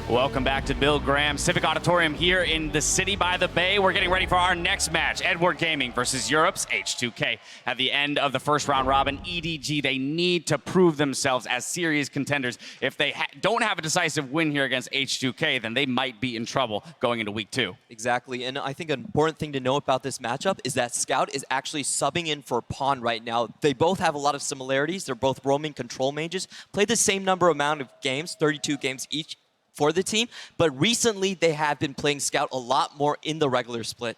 Welcome back to Bill Graham Civic Auditorium here in the city by the bay. We're getting ready for our next match, Edward Gaming versus Europe's H2K. At the end of the first round robin, EDG, they need to prove themselves as serious contenders. If they don't have a decisive win here against H2K, then they might be in trouble going into week 2. Exactly, and I think an important thing to know about this matchup is that Scout is actually subbing in for Pawn right now. They both have a lot of similarities. They're both roaming control mages, played the same amount of games, 32 games each, for the team, but recently they have been playing Scout a lot more in the regular split.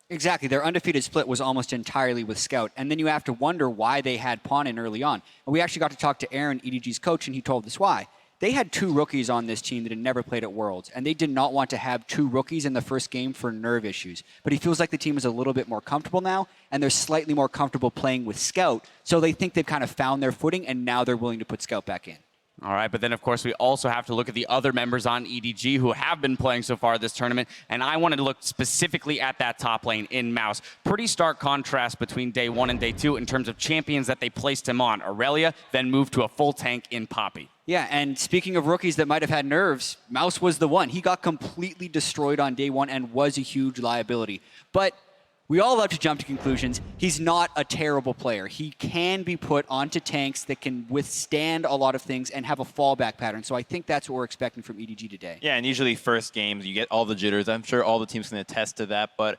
Exactly. Their undefeated split was almost entirely with Scout, and then you have to wonder why they had Pawn in early on. And we actually got to talk to Aaron, EDG's coach, and he told us why. They had 2 rookies on this team that had never played at Worlds, and they did not want to have 2 rookies in the first game for nerve issues. But he feels like the team is a little bit more comfortable now, and they're slightly more comfortable playing with Scout, so they think they've kind of found their footing, and now they're willing to put Scout back in. All right, but then, of course, we also have to look at the other members on EDG who have been playing so far this tournament, and I wanted to look specifically at that top lane in Mouse. Pretty stark contrast between day 1 and day 2 in terms of champions that they placed him on. Aurelia then moved to a full tank in Poppy. Yeah, and speaking of rookies that might have had nerves, Mouse was the one. He got completely destroyed on day 1 and was a huge liability. But we all love to jump to conclusions. He's not a terrible player. He can be put onto tanks that can withstand a lot of things and have a fallback pattern. So I think that's what we're expecting from EDG today. Yeah, and usually first games, you get all the jitters. I'm sure all the teams can attest to that. But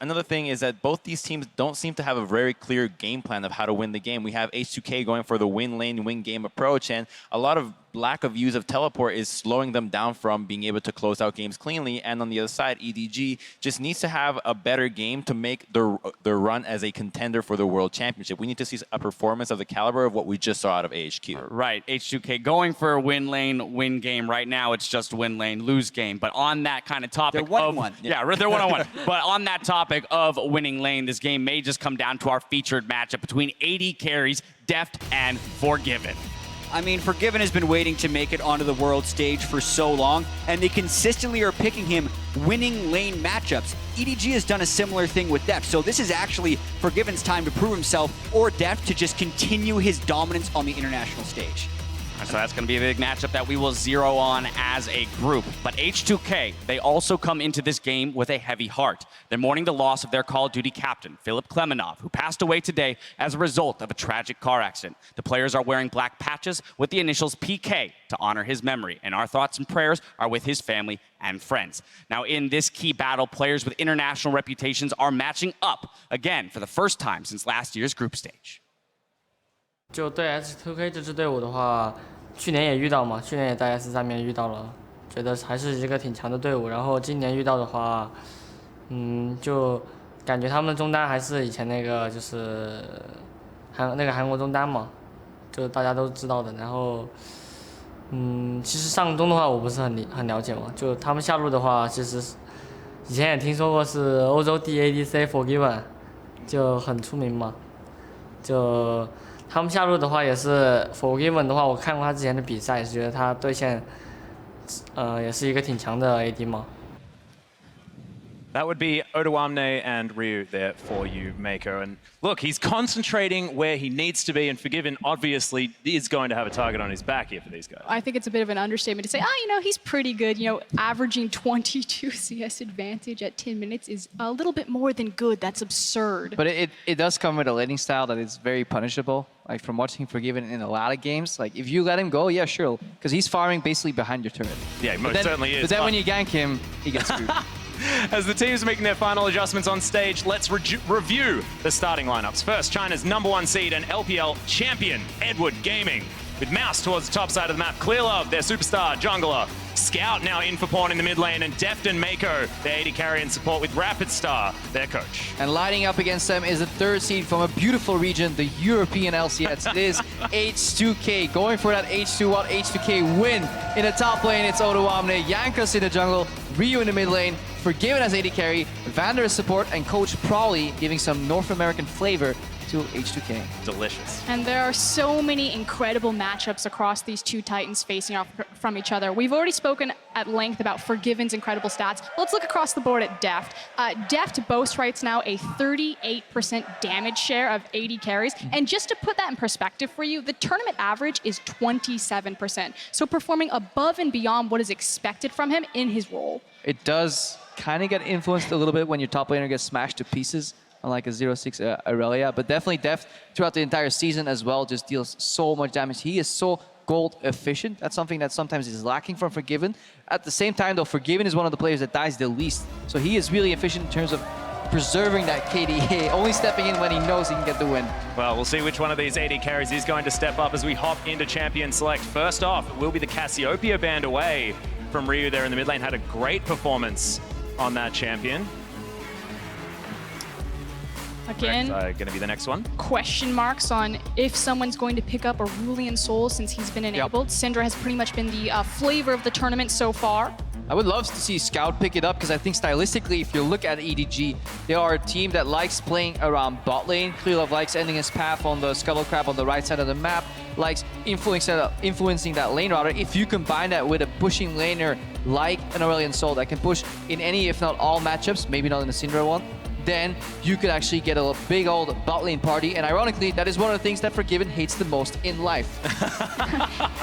another thing is that both these teams don't seem to have a very clear game plan of how to win the game. We have H2K going for the win lane, win game approach, and a lot of lack of use of teleport is slowing them down from being able to close out games cleanly. And on the other side, EDG just needs to have a better game to make their run as a contender for the World Championship. We need to see a performance of the caliber of what we just saw out of AHQ. Right, H2K going for a win lane, win game. Right now, it's just win lane, lose game. But on that kind of topic they're 1-1. Yeah, they're 1-1. But on that topic of winning lane, this game may just come down to our featured matchup between AD carries, Deft and Forgiven. I mean, Forgiven has been waiting to make it onto the world stage for so long, and they consistently are picking him winning lane matchups. EDG has done a similar thing with Deft, so this is actually Forgiven's time to prove himself, or Deft to just continue his dominance on the international stage. So that's going to be a big matchup that we will zero on as a group. But H2K, they also come into this game with a heavy heart. They're mourning the loss of their Call of Duty captain, Philip Klemenov, who passed away today as a result of a tragic car accident. The players are wearing black patches with the initials PK to honor his memory, and our thoughts and prayers are with his family and friends. Now, in this key battle, players with international reputations are matching up again for the first time since last year's group stage. 就对 H2K 这支队伍的话，去年也遇到嘛，去年也在 S 上面遇到了，觉得还是一个挺强的队伍。然后今年遇到的话，就感觉他们中单还是以前那个就是韩国中单嘛，就大家都知道的。然后，其实上中的话我不是很了解嘛，就他们下路的话，其实以前也听说过是欧洲第 ADC Forgiven， 就很出名嘛，就。他们下路的话也是 Forgiven 的话，我看过他之前的比赛，也是觉得他对线，也是一个挺强的 AD 嘛。That would be Odoamne and Ryu there for you, Mako. And look, he's concentrating where he needs to be, and Forgiven obviously is going to have a target on his back here for these guys. I think it's a bit of an understatement to say, he's pretty good. Averaging 22 CS advantage at 10 minutes is a little bit more than good. That's absurd. But it does come with a laning style that is very punishable. Like from watching Forgiven in a lot of games, like if you let him go, yeah, sure, because he's farming basically behind your turret. Yeah, most certainly is. But then when you gank him, he gets screwed. As the teams are making their final adjustments on stage, let's review the starting lineups. First, China's #1 seed and LPL champion, Edward Gaming. With Mouse towards the top side of the map, Clearlove, their superstar jungler. Scout now in for Pawn in the mid lane, and Deft and Mako, their AD carry and support with Rapid Star, their coach. And lining up against them is the 3rd seed from a beautiful region, the European LCS. It is H2K going for that H2-1 H2K win. In the top lane, it's Odoamne, Yankas in the jungle, Ryu in the mid lane, Forgiven as AD carry, Vander as support, and Coach Prawley giving some North American flavor to H2K. Delicious. And there are so many incredible matchups across these two Titans facing off from each other. We've already spoken at length about Forgiven's incredible stats. Let's look across the board at Deft. Deft boasts right now a 38% damage share of 80 carries. And just to put that in perspective for you, the tournament average is 27%. So performing above and beyond what is expected from him in his role. It does kind of get influenced a little bit when your top laner gets smashed to pieces, unlike a 0-6 Aurelia. But definitely Deft throughout the entire season as well just deals so much damage. He is so gold efficient. That's something that sometimes is lacking from Forgiven. At the same time though, Forgiven is one of the players that dies the least. So he is really efficient in terms of preserving that KDA, only stepping in when he knows he can get the win. Well, we'll see which one of these AD carries is going to step up as we hop into Champion Select. First off, it will be the Cassiopeia band away from Ryu there in the mid lane. Had a great performance on that champion. Again, going to be the next one. question marks on if someone's going to pick up Aurelion Sol since he's been enabled. Syndra has pretty much been the flavor of the tournament so far. I would love to see Scout pick it up because I think stylistically, if you look at EDG, they are a team that likes playing around bot lane. Clearlove likes ending his path on the Scuttle Crab on the right side of the map, likes influencing that lane router. If you combine that with a pushing laner like an Aurelion Sol that can push in any, if not all matchups, maybe not in the Syndra one, then you could actually get a big old bot lane party. And ironically, that is one of the things that Forgiven hates the most in life.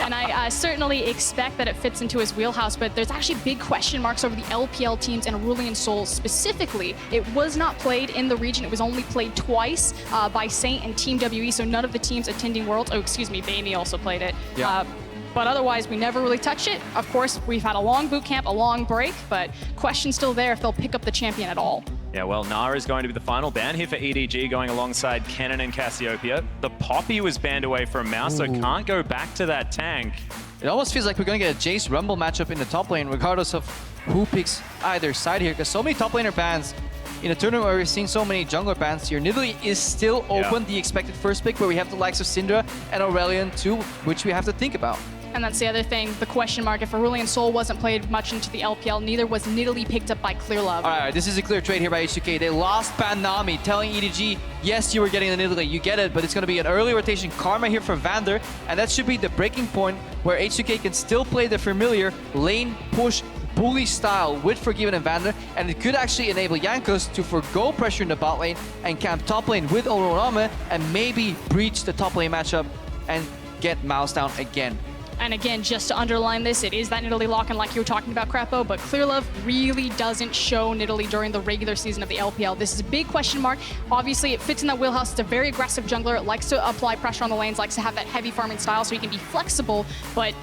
And I certainly expect that it fits into his wheelhouse, but there's actually big question marks over the LPL teams and Aurelion Sol specifically. It was not played in the region. It was only played twice by Saint and Team WE, so none of the teams attending Worlds. Oh, excuse me, Bamey also played it. Yeah. But otherwise, we never really touched it. Of course, we've had a long boot camp, a long break, but question's still there if they'll pick up the champion at all. Yeah, well, Nara is going to be the final ban here for EDG, going alongside Kennen and Cassiopeia. The Poppy was banned away from Mouse, so can't go back to that tank. It almost feels like we're going to get a Jace Rumble matchup in the top lane, regardless of who picks either side here, because so many top laner bans in a tournament where we're seeing so many jungler bans here. Nidalee is still open, the expected first pick, where we have the likes of Syndra and Aurelion too, which we have to think about. And that's the other thing, the question mark. If Aurelion Sol wasn't played much into the LPL, neither was Nidalee picked up by Clearlove. All right, this is a clear trade here by H2K. They lost ban Nami, telling EDG, yes, you were getting the Nidalee, you get it, but it's going to be an early rotation Karma here for Vander, and that should be the breaking point where H2K can still play the familiar lane push bully style with Forgiven and Vander, and it could actually enable Jankos to forgo pressure in the bot lane and camp top lane with Olorame and maybe breach the top lane matchup and get Mouse down again. And again, just to underline this, it is that Nidalee lock-in like you were talking about, Crapo, but Clearlove really doesn't show Nidalee during the regular season of the LPL. This is a big question mark. Obviously, it fits in that wheelhouse. It's a very aggressive jungler. It likes to apply pressure on the lanes, likes to have that heavy farming style so he can be flexible, but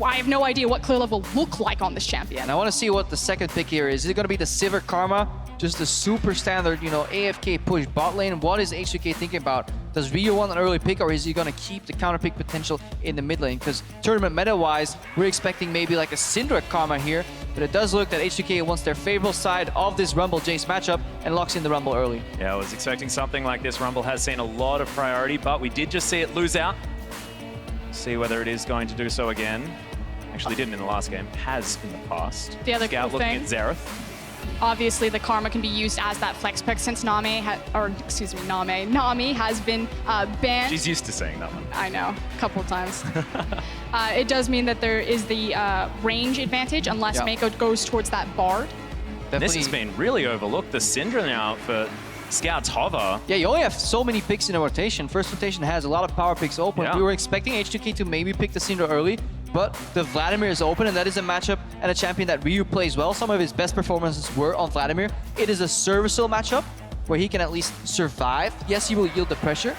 I have no idea what Clearlove will look like on this champion. And I want to see what the second pick here is. Is it going to be the Sivir Karma? Just the super standard, you know, AFK push bot lane. What is H2K thinking about? Does Ryu want an early pick, or is he going to keep the counter pick potential in the mid lane? Because tournament meta-wise, we're expecting maybe like a Syndra Karma here, but it does look that H2K wants their favorable side of this Rumble Jace matchup and locks in the Rumble early. Yeah, I was expecting something like this. Rumble has seen a lot of priority, but we did just see it lose out. See whether it is going to do so again. Actually didn't in the last game, has in the past. The other Scout cool looking thing, at Xerath. obviously the Karma can be used as that flex pick since Nami has been banned. She's used to saying that one. I know, a couple of times. It does mean that there is the range advantage unless Mako goes towards that Bard. This has been really overlooked. The Syndra now for Scout's Hover. Yeah, you only have so many picks in a rotation. First rotation has a lot of power picks open. Yeah. We were expecting H2K to maybe pick the Syndra early, but the Vladimir is open, and that is a matchup and a champion that Ryu plays well. Some of his best performances were on Vladimir. It is a serviceable matchup where he can at least survive. Yes, he will yield the pressure,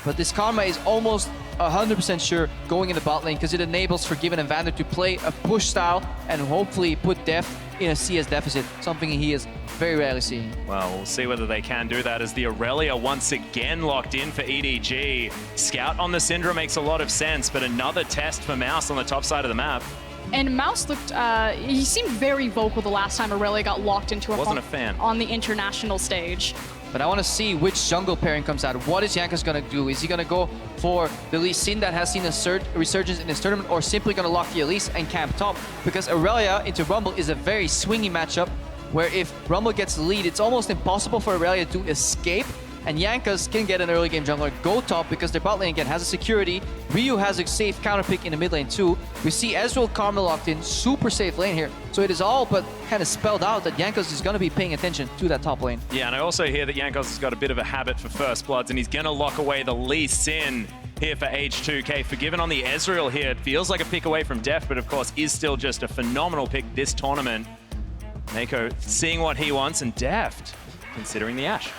but this Karma is almost 100% sure going in the bot lane because it enables Forgiven and Vander to play a push style and hopefully put Def in a CS deficit, something he is very rarely seeing. Well, we'll see whether they can do that as the Aurelia once again locked in for EDG. Scout on the Syndra makes a lot of sense, but another test for Mouse on the top side of the map. And Mouse looked, he seemed very vocal the last time Aurelia got locked into a Wasn't a fan. on the international stage. But I want to see which jungle pairing comes out. What is Jankos going to do? Is he going to go for the Lee Sin that has seen a resurgence in this tournament, or simply going to lock the Elise and camp top? Because Aurelia into Rumble is a very swingy matchup, where if Rumble gets the lead, it's almost impossible for Aurelia to escape and Yankas can get an early game jungler, go top because their bot lane again has a security. Ryu has a safe counter pick in the mid lane too. We see Ezreal Karma locked in, super safe lane here. So it is all but kind of spelled out that Yankas is going to be paying attention to that top lane. Yeah, and I also hear that Yankas has got a bit of a habit for first bloods, and he's going to lock away the Lee Sin here for H2K. Forgiven on the Ezreal here. It feels like a pick away from Deft, but of course is still just a phenomenal pick this tournament. Mako seeing what he wants, and Deft considering the Ashe.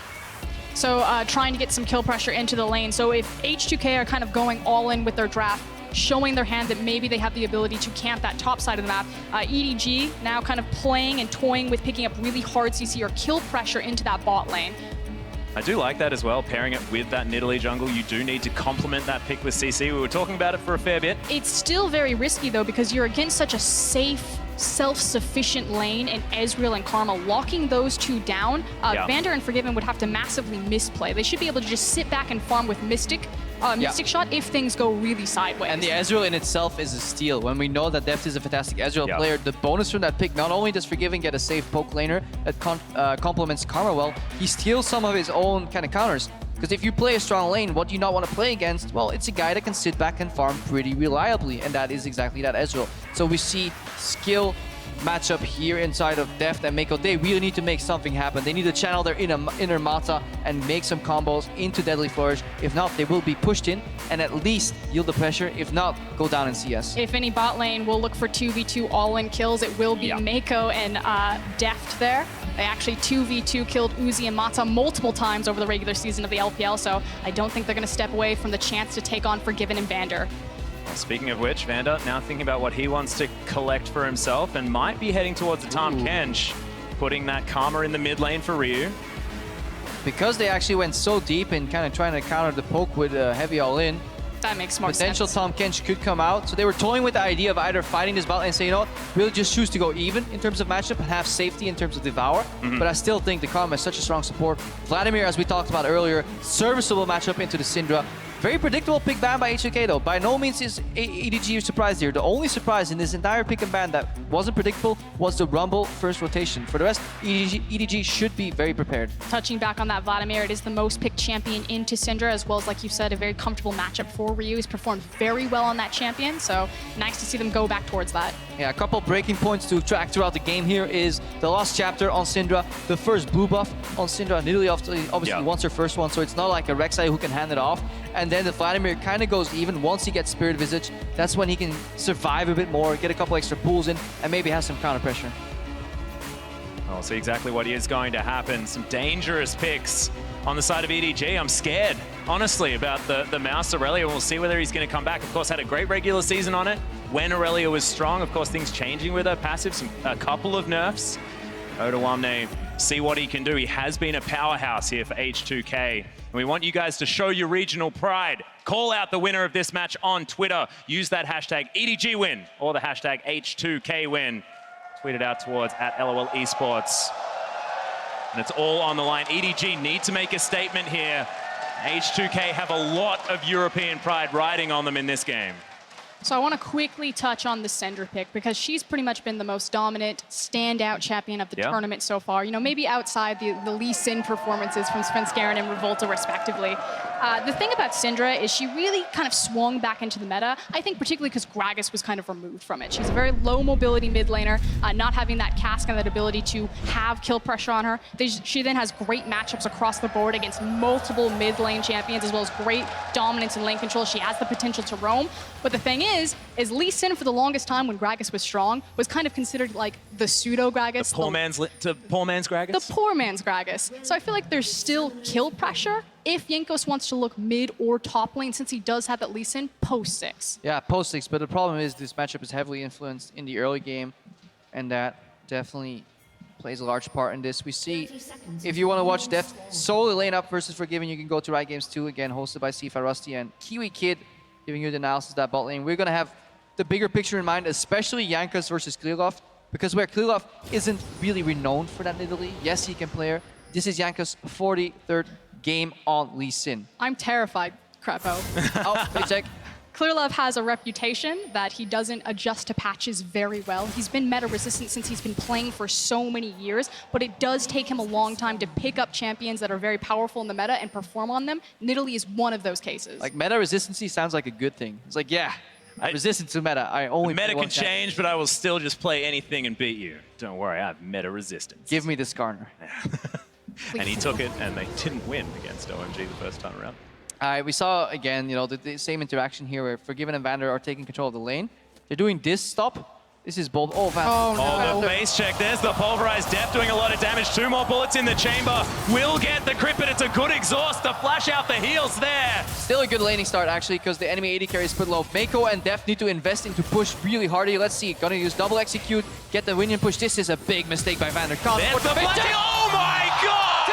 So trying to get some kill pressure into the lane. So if H2K are kind of going all in with their draft, showing their hand that maybe they have the ability to camp that top side of the map. EDG now kind of playing and toying with picking up really hard CC or kill pressure into that bot lane. I do like that as well, pairing it with that Nidalee jungle. You do need to complement that pick with CC. We were talking about it for a fair bit. It's still very risky though, because you're against such a safe, self-sufficient lane and Ezreal and Karma. Locking those two down, Vander and Forgiven would have to massively misplay. They should be able to just sit back and farm with Mystic Shot if things go really sideways. And the Ezreal in itself is a steal. When we know that Deft is a fantastic Ezreal player, the bonus from that pick, not only does Forgiven get a safe poke laner that complements Karma well, he steals some of his own kind of counters. Because if you play a strong lane, what do you not want to play against? Well, it's a guy that can sit back and farm pretty reliably, and that is exactly that Ezreal. So we see skill matchup here inside of Deft and Mako. They really need to make something happen. They need to channel their inner Mata and make some combos into Deadly Flourish. If not, they will be pushed in and at least yield the pressure. If not, go down in CS. If any bot lane will look for 2v2 all-in kills, it will be Mako and Deft there. They actually 2v2 killed Uzi and Mata multiple times over the regular season of the LPL, so I don't think they're going to step away from the chance to take on Forgiven and Vander. Speaking of which, Vander now thinking about what he wants to collect for himself and might be heading towards the Tahm Kench, putting that Karma in the mid lane for Ryu. Because they actually went so deep in kind of trying to counter the poke with a heavy all-in, that makes more potential sense. Tahm Kench could come out. So they were toying with the idea of either fighting this bot lane and saying, you know what, we'll just choose to go even in terms of matchup and have safety in terms of Devour. But I still think the Karma is such a strong support. Vladimir, as we talked about earlier, serviceable matchup into the Syndra. Very predictable pick ban by H2K though. By no means is EDG surprised here. The only surprise in this entire pick and ban that wasn't predictable was the Rumble first rotation. For the rest, EDG should be very prepared. Touching back on that, Vladimir, it is the most picked champion into Syndra, as well as, like you said, a very comfortable matchup for Ryu. He's performed very well on that champion, so nice to see them go back towards that. Yeah, a couple breaking points to track throughout the game here is the last chapter on Syndra, the first blue buff on Syndra. Nidalee obviously wants her first one, so it's not like a Rek'Sai who can hand it off. And then the Vladimir kind of goes even once he gets Spirit Visage. That's when he can survive a bit more, get a couple extra pulls in, and maybe have some counter pressure. I'll see exactly what is going to happen. Some dangerous picks on the side of EDG. I'm scared, honestly, about the Mouse Aurelia. We'll see whether he's going to come back. Of course, had a great regular season on it when Aurelia was strong. Of course, things changing with her passive, a couple of nerfs. Odoamne, see what he can do. He has been a powerhouse here for H2K. And we want you guys to show your regional pride. Call out the winner of this match on Twitter. Use that hashtag EDGWin or the hashtag H2KWin. Tweet it out towards @LOL Esports. And it's all on the line. EDG need to make a statement here. H2K have a lot of European pride riding on them in this game. So I want to quickly touch on the Syndra pick, because she's pretty much been the most dominant, standout champion of the tournament so far. You know, maybe outside the Lee Sin performances from Svenskeren and Revolta, respectively. The thing about Syndra is she really kind of swung back into the meta, I think particularly because Gragas was kind of removed from it. She's a very low mobility mid laner, not having that cask and that ability to have kill pressure on her. She then has great matchups across the board against multiple mid lane champions, as well as great dominance and lane control. She has the potential to roam. But the thing is Lee Sin for the longest time when Gragas was strong was kind of considered like the pseudo Gragas. The poor man's Gragas? The poor man's Gragas. So I feel like there's still kill pressure if Jankos wants to look mid or top lane, since he does have that Lee Sin post 6. Yeah, post 6, but the problem is this matchup is heavily influenced in the early game, and that definitely plays a large part in this. We see, if you want to watch Deft solely lane up versus Forgiven, you can go to Riot Games 2, again, hosted by Sifa Rusty and Kiwi Kid, giving you the analysis of that bot lane. We're going to have the bigger picture in mind, especially Yankas versus Klilov, because where Klilov isn't really renowned for that Nidalee, yes, he can play her. This is Yankas' 43rd game on Lee Sin. I'm terrified, Crapo. Oh, wait a sec. Clearlove has a reputation that he doesn't adjust to patches very well. He's been meta resistant since he's been playing for so many years, but it does take him a long time to pick up champions that are very powerful in the meta and perform on them. Nidalee is one of those cases. Like meta resistancy sounds like a good thing. It's like, yeah, I'm resistant to meta. I only Meta play can one champion. change, but I will still just play anything and beat you. Don't worry, I have meta resistance. Give me this Garner. And he took it, and they didn't win against OMG the first time around. We saw again, the same interaction here where Forgiven and Vander are taking control of the lane. They're doing this stop. This is bold. Oh, Vander. Oh, the face check. There's the pulverized Deft doing a lot of damage. 2 more bullets in the chamber. Will get the crit, but it's a good exhaust to flash out the heals there. Still a good laning start, actually, because the enemy AD carry is put low. Mako and Deft need to invest into push really hard here. Let's see. Gonna use double execute, get the minion push. This is a big mistake by Vander. There's the flashing. Oh my god!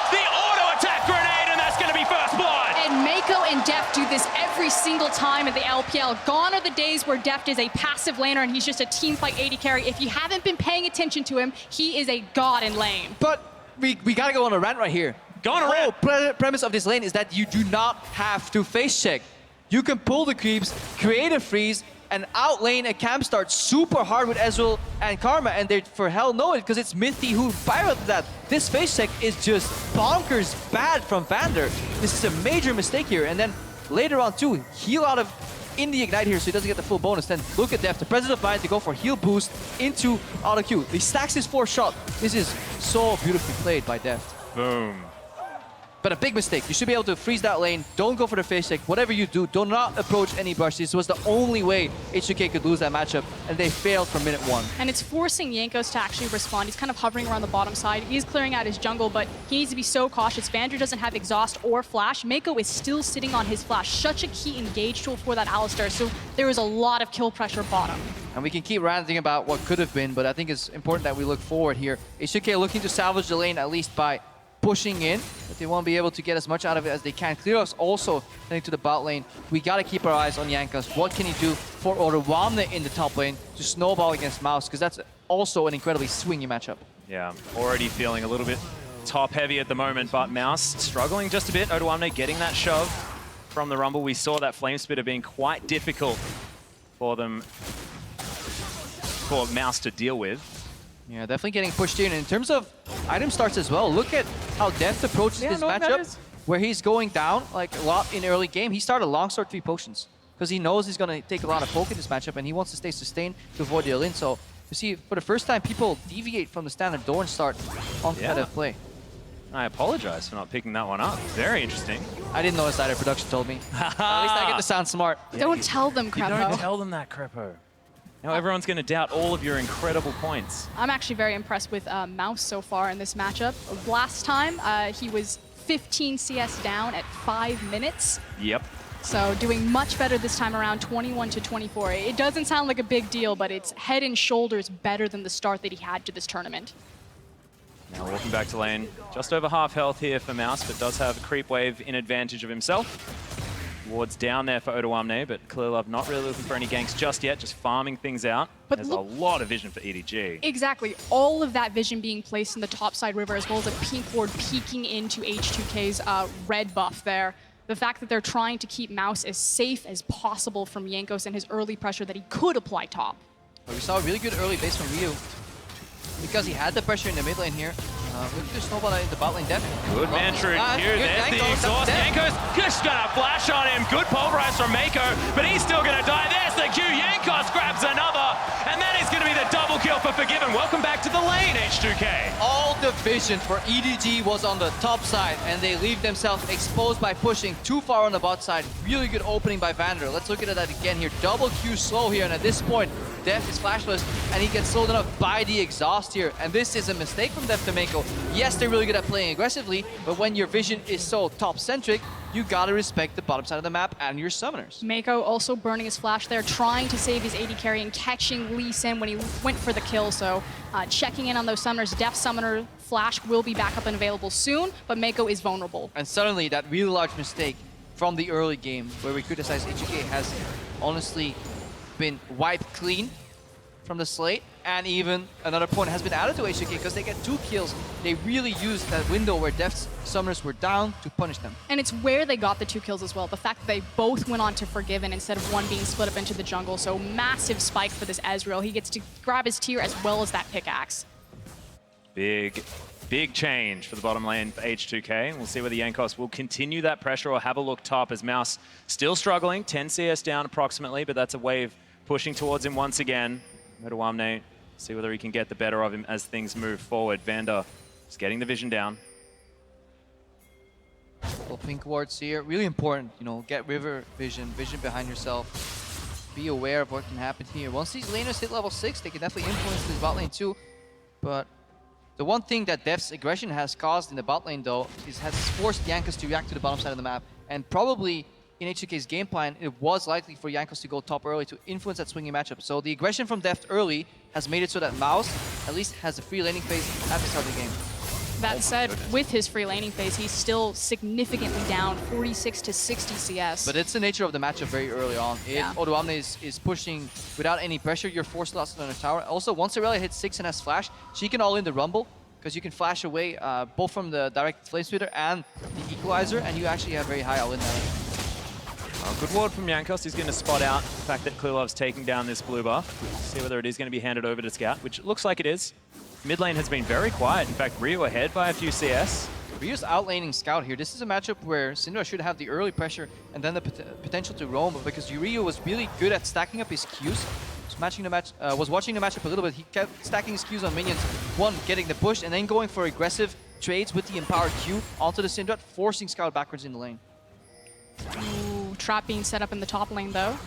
The auto attack grenade, and that's gonna be first blood. And Mako and Deft do this every single time in the LPL. Gone are the days where Deft is a passive laner and he's just a teamfight AD carry. If you haven't been paying attention to him, he is a god in lane. But we gotta go on a rant right here. Go on a rant. The whole premise of this lane is that you do not have to face check. You can pull the creeps, create a freeze, and outlane a camp start super hard with Ezreal and Karma, and they for hell know it because it's Mithy who piloted that. This face check is just bonkers bad from Vander. This is a major mistake here, and then later on too, heal out of in the ignite here so he doesn't get the full bonus. Then look at Deft, the presence of mind to go for heal boost into auto Q. He stacks his 4th shot. This is so beautifully played by Deft. Boom. But a big mistake. You should be able to freeze that lane. Don't go for the face check. Whatever you do, do not approach any brush. This was the only way H2K could lose that matchup, and they failed from minute 1. And it's forcing Jankos to actually respond. He's kind of hovering around the bottom side. He's clearing out his jungle, but he needs to be so cautious. Vander doesn't have exhaust or flash. Mako is still sitting on his flash. Such a key engage tool for that Alistar, so there is a lot of kill pressure bottom. And we can keep ranting about what could have been, but I think it's important that we look forward here. H2K looking to salvage the lane at least by pushing in, but they won't be able to get as much out of it as they can. Clearlove's also heading to the bot lane. We got to keep our eyes on Jankos. What can he do for Oruwamne in the top lane to snowball against Mouse? Because that's also an incredibly swingy matchup. Yeah, already feeling a little bit top heavy at the moment, but Mouse struggling just a bit. Oruwamne getting that shove from the Rumble. We saw that Flame Spitter being quite difficult for them, for Mouse to deal with. Yeah, definitely getting pushed in. In terms of item starts as well, look at how Deft approaches this matchup, where he's going down like a lot in early game. He started Longsword 3 potions because he knows he's going to take a lot of poke in this matchup, and he wants to stay sustained to avoid the all-in. So you see, for the first time, people deviate from the standard Dorn start on competitive play. I apologize for not picking that one up. Very interesting. I didn't notice either. Production told me. At least I get to sound smart. Don't tell them, You Crepo. don't tell them that, Crepo. Now everyone's going to doubt all of your incredible points. I'm actually very impressed with Mouse so far in this matchup. Last time, he was 15 CS down at 5 minutes. Yep. So doing much better this time around, 21 to 24. It doesn't sound like a big deal, but it's head and shoulders better than the start that he had to this tournament. Now walking back to lane, just over half health here for Mouse, but does have a creep wave in advantage of himself. Ward's down there for Oruwamne, but Clearlove not really looking for any ganks just yet, just farming things out. But there's a lot of vision for EDG. Exactly. All of that vision being placed in the topside river, as well as a pink ward peeking into H2K's red buff there. The fact that they're trying to keep Mouse as safe as possible from Jankos and his early pressure that he could apply top. But we saw a really good early base from Ryu because he had the pressure in the mid lane here. Look at the snowball in the bot lane, Deft. Good Mantra here, there's the exhaust. Jankos just gonna flash on him. Good pulverize from Mako, but he's still gonna die. There's the Q. Jankos grabs another, and that is gonna be the double kill for Forgiven. Welcome back to the lane, H2K. All the vision for EDG was on the top side, and they leave themselves exposed by pushing too far on the bot side. Really good opening by Vander. Let's look at that again here. Double Q slow here, and at this point, Deft is flashless, and he gets slowed enough by the exhaust here. And this is a mistake from Deft to Mako. Yes, they're really good at playing aggressively, but when your vision is so top-centric, you gotta respect the bottom side of the map and your summoners. Mako also burning his flash there, trying to save his AD carry and catching Lee Sin when he went for the kill. So checking in on those summoners. Deft summoner flash will be back up and available soon, but Mako is vulnerable. And suddenly, that really large mistake from the early game, where we criticize H2K, has honestly been wiped clean from the slate. and even another point has been added to H2K because they get 2 kills. They really used that window where Deft's summoners were down to punish them. And it's where they got the 2 kills as well. The fact that they both went on to Forgiven instead of one being split up into the jungle. So massive spike for this Ezreal. He gets to grab his tier as well as that pickaxe. Big change for the bottom lane for H2K. We'll see whether Jankos will continue that pressure or have a look top as Mouse still struggling. 10 CS down approximately, but that's a wave pushing towards him once again. Odoamne, see whether he can get the better of him as things move forward. Vander is getting the vision down. Well, pink wards here, really important, you know, get river vision behind yourself. Be aware of what can happen here. Once these laners hit level 6, they can definitely influence this bot lane too. But the one thing that Deft's aggression has caused in the bot lane though, is has forced Jankos to react to the bottom side of the map. And probably in H2K's game plan, it was likely for Jankos to go top early to influence that swinging matchup. So the aggression from Deft early has made it so that Mouse at least has a free laning phase at the start of the game. That said, with his free laning phase, he's still significantly down, 46 to 60 CS. But it's the nature of the matchup very early on. If Yeah. Odoamne is pushing without any pressure, you're forced to last on the tower. Also, once Aurelia hits 6 and has flash, she can all in the rumble, because you can flash away both from the direct flame splitter and the equalizer, and you actually have very high all in there. Good ward from Jankos. He's going to spot out the fact that Klulov's taking down this blue buff. See whether it is going to be handed over to Scout, which it looks like it is. Mid lane has been very quiet. In fact, Ryu ahead by a few CS. Ryu's outlaning Scout here. This is a matchup where Syndra should have the early pressure and then the potential to roam, but because Ryu was really good at stacking up his Qs, was watching the matchup a little bit. He kept stacking his Qs on minions. One, getting the push, and then going for aggressive trades with the empowered Q onto the Syndra, forcing Scout backwards in the lane. Ooh, trap being set up in the top lane though.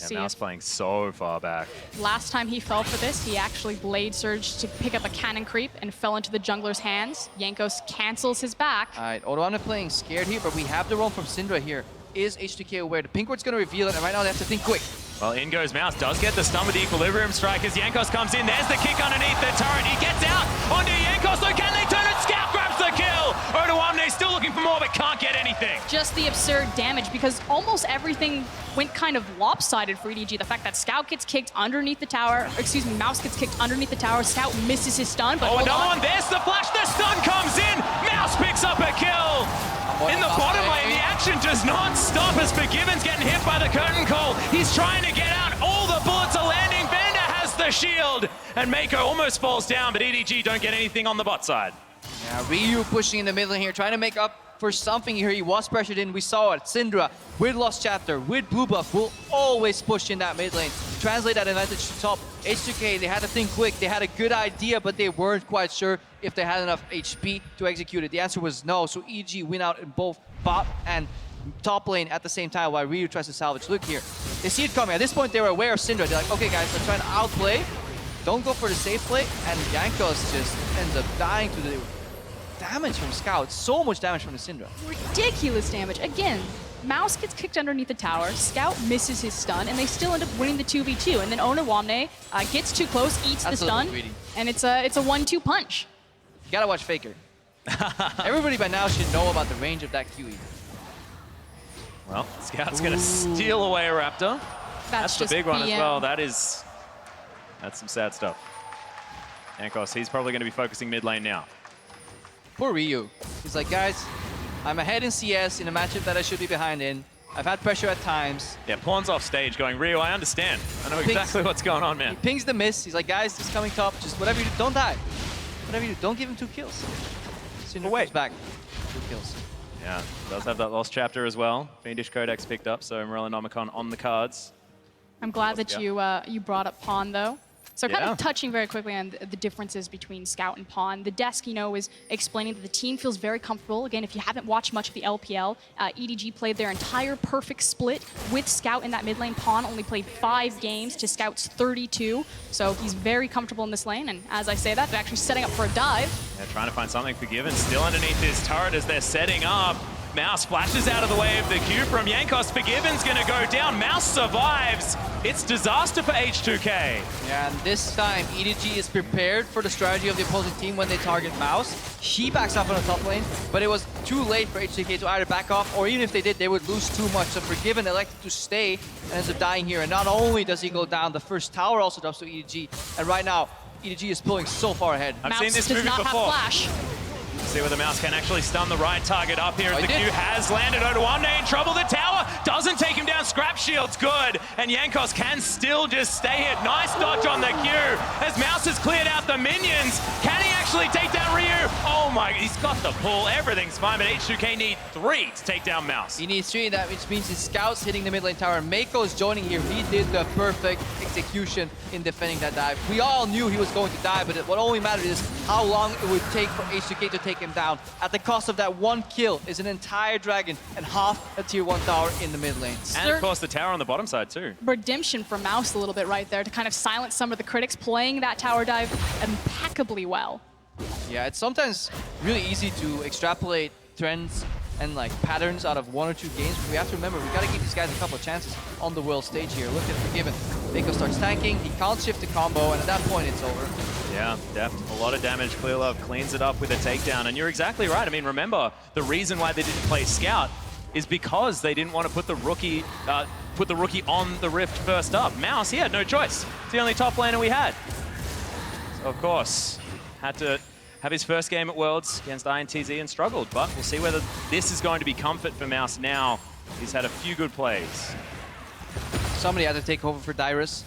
And Mouse playing so far back. Last time he fell for this, he actually blade surged to pick up a cannon creep and fell into the jungler's hands. Jankos cancels his back. All right, Odoamne playing scared here, but we have the roam from Syndra here. Is H2K aware? The pink ward's going to reveal it, and right now they have to think quick. Well, in goes Mouse. Does get the stun with the Equilibrium Strike as Jankos comes in. There's the kick underneath the turret. He gets out onto Jankos. So can they turn it? Scout grabs the kill. Odoamne still looking for more, but can't get anything. Just the absurd damage, because almost everything went kind of lopsided for EDG. The fact that Scout gets kicked underneath the tower, Mouse gets kicked underneath the tower, Scout misses his stun, but another one. There's the flash. The stun comes in. Mouse picks up a kill. In the bottom lane, the action does not stop as Forgiven's getting hit by the curtain call. He's trying to get out. All the bullets are landing. Vander has the shield. And Mako almost falls down, but EDG don't get anything on the bot side. Yeah, Ryu pushing in the middle here, trying to make up for something here. He was pressured in. We saw it. Syndra, with Lost Chapter, with Blue Buff, will always push in that mid lane. Translate that advantage to top. H2K, they had to think quick. They had a good idea, but they weren't quite sure if they had enough HP to execute it. The answer was no, so EG win out in both bot and top lane at the same time while Ryu tries to salvage. Look here. They see it coming. At this point, they were aware of Syndra. They're like, okay, guys, let's try and outplay. Don't go for the safe play. And Jankos just ends up dying to the damage from Scout. So much damage from the Syndra. ridiculous damage. Again, Mouse gets kicked underneath the tower, Scout misses his stun, and they still end up winning the 2v2. And then Odoamne gets too close, eats the stun, and it's a 1-2 punch. You gotta watch FLICKR. Everybody by now should know about the range of that QE. Well, Scout's going to steal away a Raptor. That's the big one as well. That's some sad stuff. Jankos, he's probably going to be focusing mid lane now. Poor Ryu. He's like, guys, I'm ahead in CS in a matchup that I should be behind in. I've had pressure at times. Yeah, Pawn's off stage going, Ryu, I understand. I know exactly what's going on, man. He pings the miss. He's like, guys, he's coming top. Just whatever you do, don't die. Whatever you do, don't give him 2 kills. Syndra comes back. 2 kills. Yeah, does have that Lost Chapter as well. Fiendish Codex picked up, so Morellonomicon on the cards. I'm glad that you brought up Pawn, though. So kind of touching very quickly on the differences between Scout and Pawn. The desk, is explaining that the team feels very comfortable. Again, if you haven't watched much of the LPL, EDG played their entire perfect split with Scout in that mid lane. Pawn only played 5 games to Scout's 32. So he's very comfortable in this lane. And as I say that, they're actually setting up for a dive. Yeah, trying to find something Forgiven. Still underneath this turret as they're setting up. Mouse flashes out of the way of the Q from Jankos. Forgiven's gonna go down. Mouse survives. It's disaster for H2K. Yeah, and this time EDG is prepared for the strategy of the opposing team when they target Mouse. She backs up on the top lane, but it was too late for H2K to either back off, or even if they did, they would lose too much. So Forgiven elected to stay and ends up dying here. And not only does he go down, the first tower also drops to EDG. And right now, EDG is pulling so far ahead. I've Mouse seen this does movie not before. have flash. See whether Mouse can actually stun the right target up here. As the Q has landed. Odoamne in trouble. The tower doesn't take him down. Scrap shield's good. And Jankos can still just stay hit. Nice dodge on the Q. As Mouse has cleared out the minions. Can he actually take down Ryu? Oh my, he's got the pull. Everything's fine, but H2K need 3 to take down Mouse. He needs 3, that which means his scouts hitting the mid lane tower. Mako is joining here. He did the perfect execution in defending that dive. We all knew he was going to die, but what only mattered is how long it would take for H2K to take him down. At the cost of that 1 kill is an entire dragon and half a tier 1 tower in the mid lane. And of course the tower on the bottom side too. Redemption for Mouse a little bit right there to kind of silence some of the critics, playing that tower dive impeccably well. Yeah, it's sometimes really easy to extrapolate trends and like patterns out of 1 or 2 games, but we have to remember we gotta give these guys a couple of chances on the world stage here. Look at Forgiven. Mako starts tanking, he can't shift the combo, and at that point it's over. Yeah, Deft, a lot of damage. Clearlove cleans it up with a takedown, and you're exactly right. I mean, remember, the reason why they didn't play Scout is because they didn't want to put the rookie on the Rift first up. Mouse, he had no choice. It's the only top laner we had. So, of course, had to have his first game at Worlds against INTZ and struggled, but we'll see whether this is going to be comfort for Mouse now. He's had a few good plays. Somebody had to take over for Dyrus.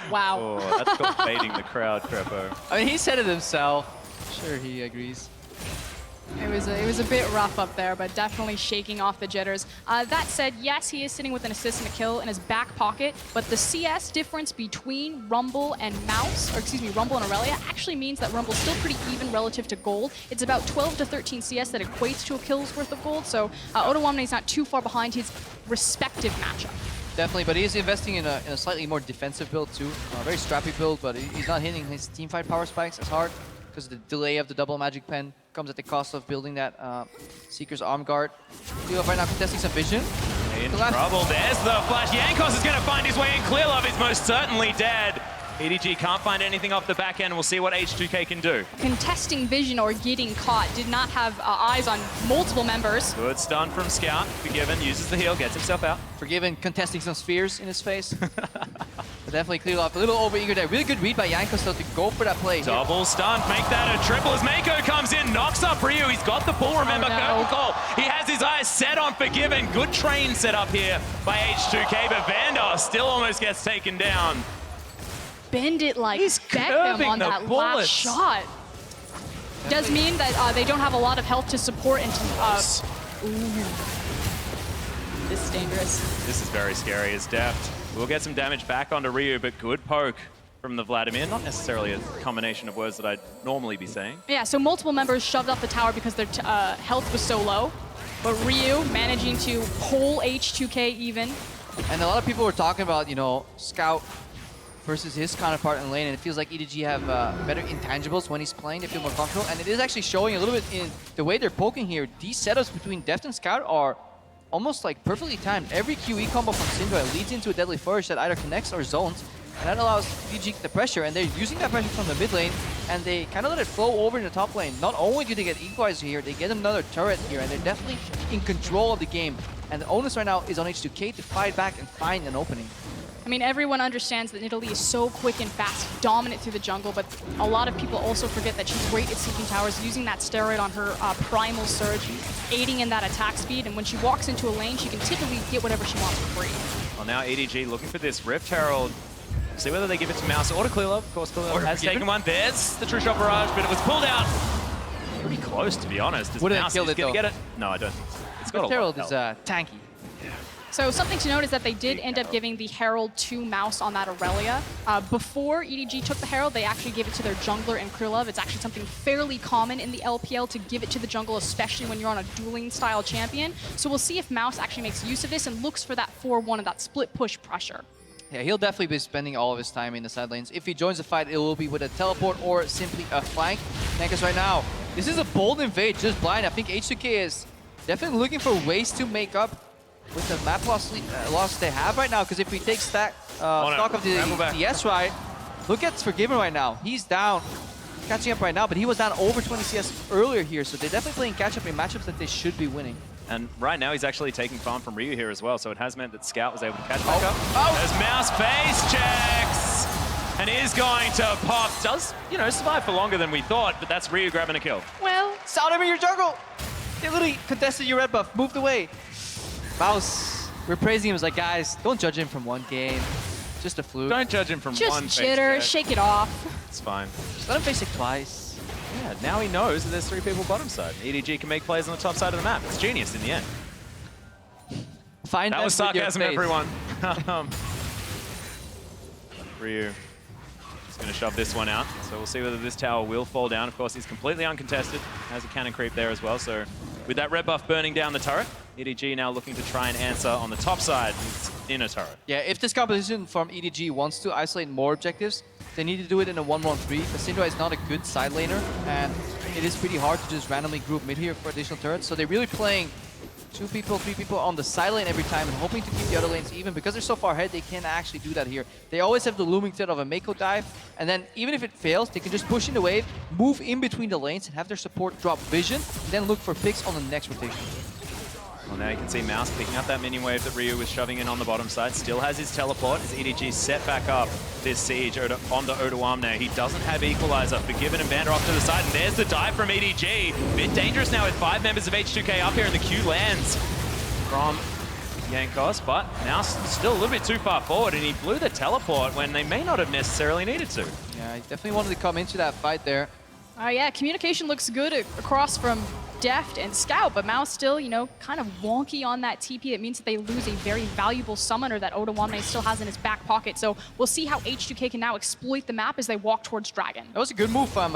Wow. Oh, that's got baiting the crowd, Crepo. I mean, he said it himself. Sure, he agrees. It was a bit rough up there, but definitely shaking off the jitters. That said, yes, he is sitting with an assist and a kill in his back pocket, but the CS difference between Rumble and Mouse, or excuse me, Rumble and Aurelia, actually means that Rumble's still pretty even relative to gold. It's about 12 to 13 CS that equates to a kill's worth of gold, so Odoamne's not too far behind his respective matchup. Definitely, but he is investing in a slightly more defensive build too. A very scrappy build, but he's not hitting his teamfight power spikes as hard because the delay of the double magic pen comes at the cost of building that Seeker's arm guard. Clearlove right now contesting some vision. In trouble, there's the flash. Jankos is going to find his way in. Clearlove is most certainly dead. EDG can't find anything off the back end. We'll see what H2K can do. Contesting vision or getting caught, did not have eyes on multiple members. Good stun from Scout. Forgiven, uses the heal, gets himself out. Forgiven contesting some spheres in his face. But definitely Clearlove a little over-eager there. Really good read by Jankos though to go for that play. Double stun, make that a triple as Mako comes in, knocks up Ryu. He's got the pull, remember, no. Cole. He has his eyes set on Forgiven. Good train set up here by H2K, but Vandar still almost gets taken down. Bend it like He's Beckham curving on the that bullets. last shot. Does mean that they don't have a lot of health to support and to... Ooh. This is dangerous. This is very scary as Deft. We'll get some damage back onto Ryu, but good poke from the Vladimir. Not necessarily a combination of words that I'd normally be saying. Yeah, so multiple members shoved off the tower because their health was so low. But Ryu managing to pull H2K even. And a lot of people were talking about, you know, Scout versus his counterpart in lane, and it feels like EDG have better intangibles when he's playing. They feel more comfortable, and it is actually showing a little bit in the way they're poking here. These setups between Deft and Scout are almost like perfectly timed. Every QE combo from Syndra leads into a deadly flourish that either connects or zones, and that allows EDG the pressure, and they're using that pressure from the mid lane, and they kind of let it flow over in the top lane. Not only do they get equalizer here, they get another turret here, and they're definitely in control of the game. And the onus right now is on H2K to fight back and find an opening. I mean, everyone understands that Nidalee is so quick and fast, dominant through the jungle, but a lot of people also forget that she's great at seeking towers, using that steroid on her primal surge, aiding in that attack speed, and when she walks into a lane, she can typically get whatever she wants for free. Well, now EDG looking for this Rift Herald. See whether they give it to Mouse or to Clearlove. Of course, Clearlove has taken one. There's the True Shot Barrage, but it was pulled out pretty close, to be honest. Wouldn't Mouse have killed is it, gonna though. get it. No, I don't think so. It's got a lot Herald of is health. tanky. So something to note is that they did end up giving the Herald to Mouse on that Aurelia. Before EDG took the Herald, they actually gave it to their jungler in Clearlove. It's actually something fairly common in the LPL to give it to the jungle, especially when you're on a dueling style champion. So we'll see if Mouse actually makes use of this and looks for that 4-1 and that split push pressure. Yeah, he'll definitely be spending all of his time in the side lanes. If he joins the fight, it will be with a teleport or simply a flank. Nekas right now This is a bold invade, just blind. I think H2K is definitely looking for ways to make up with the map loss they have right now. Because if we take stock of the S right, look at Forgiven right now. He's down, catching up right now, but he was down over 20 CS earlier here. So they're definitely playing catch up in matchups that they should be winning. And right now he's actually taking farm from Ryu here as well, so it has meant that Scout was able to catch back up. As Mouse face checks and is going to pop. Does, you know, survive for longer than we thought, but that's Ryu grabbing a kill. Well, sound him in your jungle. They literally contested your red buff, moved away. Mouse, we're praising him. It's like, guys, don't judge him from one game. Just a fluke. Don't judge him from one Just jitter, shake it off. It's fine. Just let him face it twice. Yeah, now he knows that there's 3 people bottom side. EDG can make plays on the top side of the map. It's genius in the end. That was sarcasm, everyone. Ryu is going to shove this one out. So we'll see whether this tower will fall down. Of course, he's completely uncontested. Has a cannon creep there as well. So with that red buff burning down the turret, EDG now looking to try and answer on the top side with inner turret. Yeah, if this composition from EDG wants to isolate more objectives, they need to do it in a 1-1-3. Because Syndra is not a good side laner, and it is pretty hard to just randomly group mid here for additional turrets. So they're really playing 2 people, 3 people on the side lane every time and hoping to keep the other lanes even. Because they're so far ahead, they can't actually do that here. They always have the looming threat of a Mako dive, and then even if it fails, they can just push in the wave, move in between the lanes, and have their support drop vision, and then look for picks on the next rotation. Well, now you can see Mouse picking up that minion wave that Ryu was shoving in on the bottom side. Still has his teleport as EDG set back up this siege onto Odoamne. He doesn't have Equalizer. Forgiven and Vander off to the side, and there's the dive from EDG. Bit dangerous now with 5 members of H2K up here, and the Q lands from Jankos, but now still a little bit too far forward, and he blew the teleport when they may not have necessarily needed to. Yeah, he definitely wanted to come into that fight there. Yeah, communication looks good across from Deft and Scout, but Mouse still, you know, kind of wonky on that TP. It means that they lose a very valuable summoner that Odoamne still has in his back pocket. So we'll see how H2K can now exploit the map as they walk towards Dragon. That was a good move from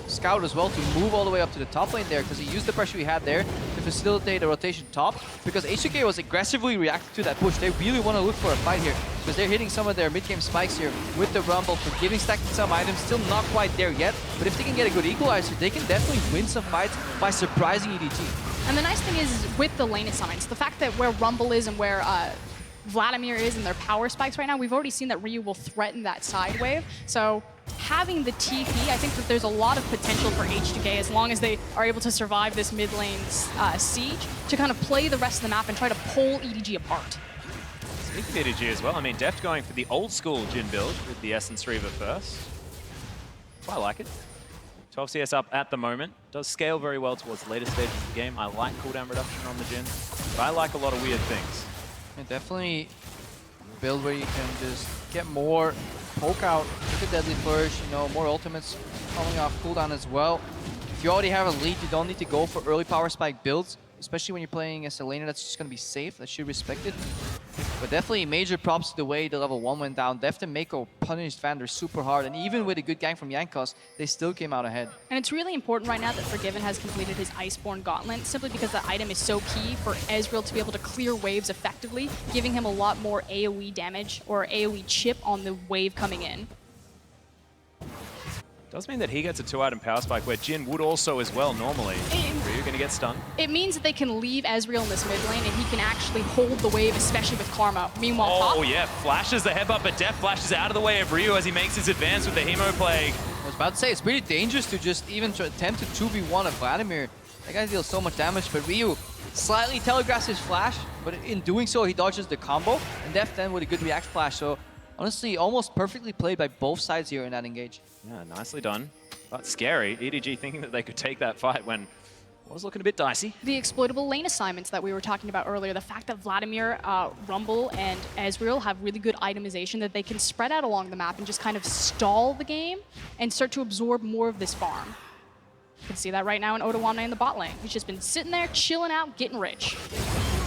Scout as well to move all the way up to the top lane there, because he used the pressure he had there to facilitate the rotation top, because H2K was aggressively reacting to that push. They really want to look for a fight here, because they're hitting some of their mid-game spikes here with the Rumble, forgiving, stacking some items, still not quite there yet, but if they can get a good equalizer, they can definitely win some fights by surprising EDG. And the nice thing is with the lane assignments, the fact that where Rumble is and where Vladimir is and their power spikes right now, we've already seen that Ryu will threaten that side wave. So having the TP, I think that there's a lot of potential for H2K as long as they are able to survive this mid lane's siege to kind of play the rest of the map and try to pull EDG apart. Speaking of EDG as well, I mean, Deft going for the old school Jhin build with the Essence Reaver first. I like it. 12 CS up at the moment. Does scale very well towards the later stages of the game. I like cooldown reduction on the Jhin, but I like a lot of weird things. And definitely a build where you can just get more poke out with the Deadly Flourish, you know, more ultimates coming off cooldown as well. If you already have a lead, you don't need to go for early power spike builds, especially when you're playing as a laner that's just going to be safe, that should respect it. But definitely major props to the way the level 1 went down. Deft and Mako punished Vander super hard, and even with a good gank from Jankos, they still came out ahead. And it's really important right now that Forgiven has completed his Iceborne Gauntlet, simply because the item is so key for Ezreal to be able to clear waves effectively, giving him a lot more AoE damage or AoE chip on the wave coming in. Does mean that he gets a 2-item power spike where Jhin would also as well normally. Ryu going to get stunned. It means that they can leave Ezreal in this mid lane and he can actually hold the wave, especially with Karma. Meanwhile, oh yeah, flashes the headbutt, but Deft flashes out of the way of Ryu as he makes his advance with the Hemo Plague. I was about to say, it's pretty dangerous to just even attempt to 2v1 a Vladimir. That guy deals so much damage, but Ryu slightly telegraphs his flash, but in doing so, he dodges the combo, and Deft then with a good react flash. So honestly, almost perfectly played by both sides here in that engage. Yeah, nicely done. But scary. EDG thinking that they could take that fight when it was looking a bit dicey. The exploitable lane assignments that we were talking about earlier, the fact that Vladimir, Rumble, and Ezreal have really good itemization that they can spread out along the map and just kind of stall the game and start to absorb more of this farm. You can see that right now in Odoamne in the bot lane. He's just been sitting there, chilling out, getting rich.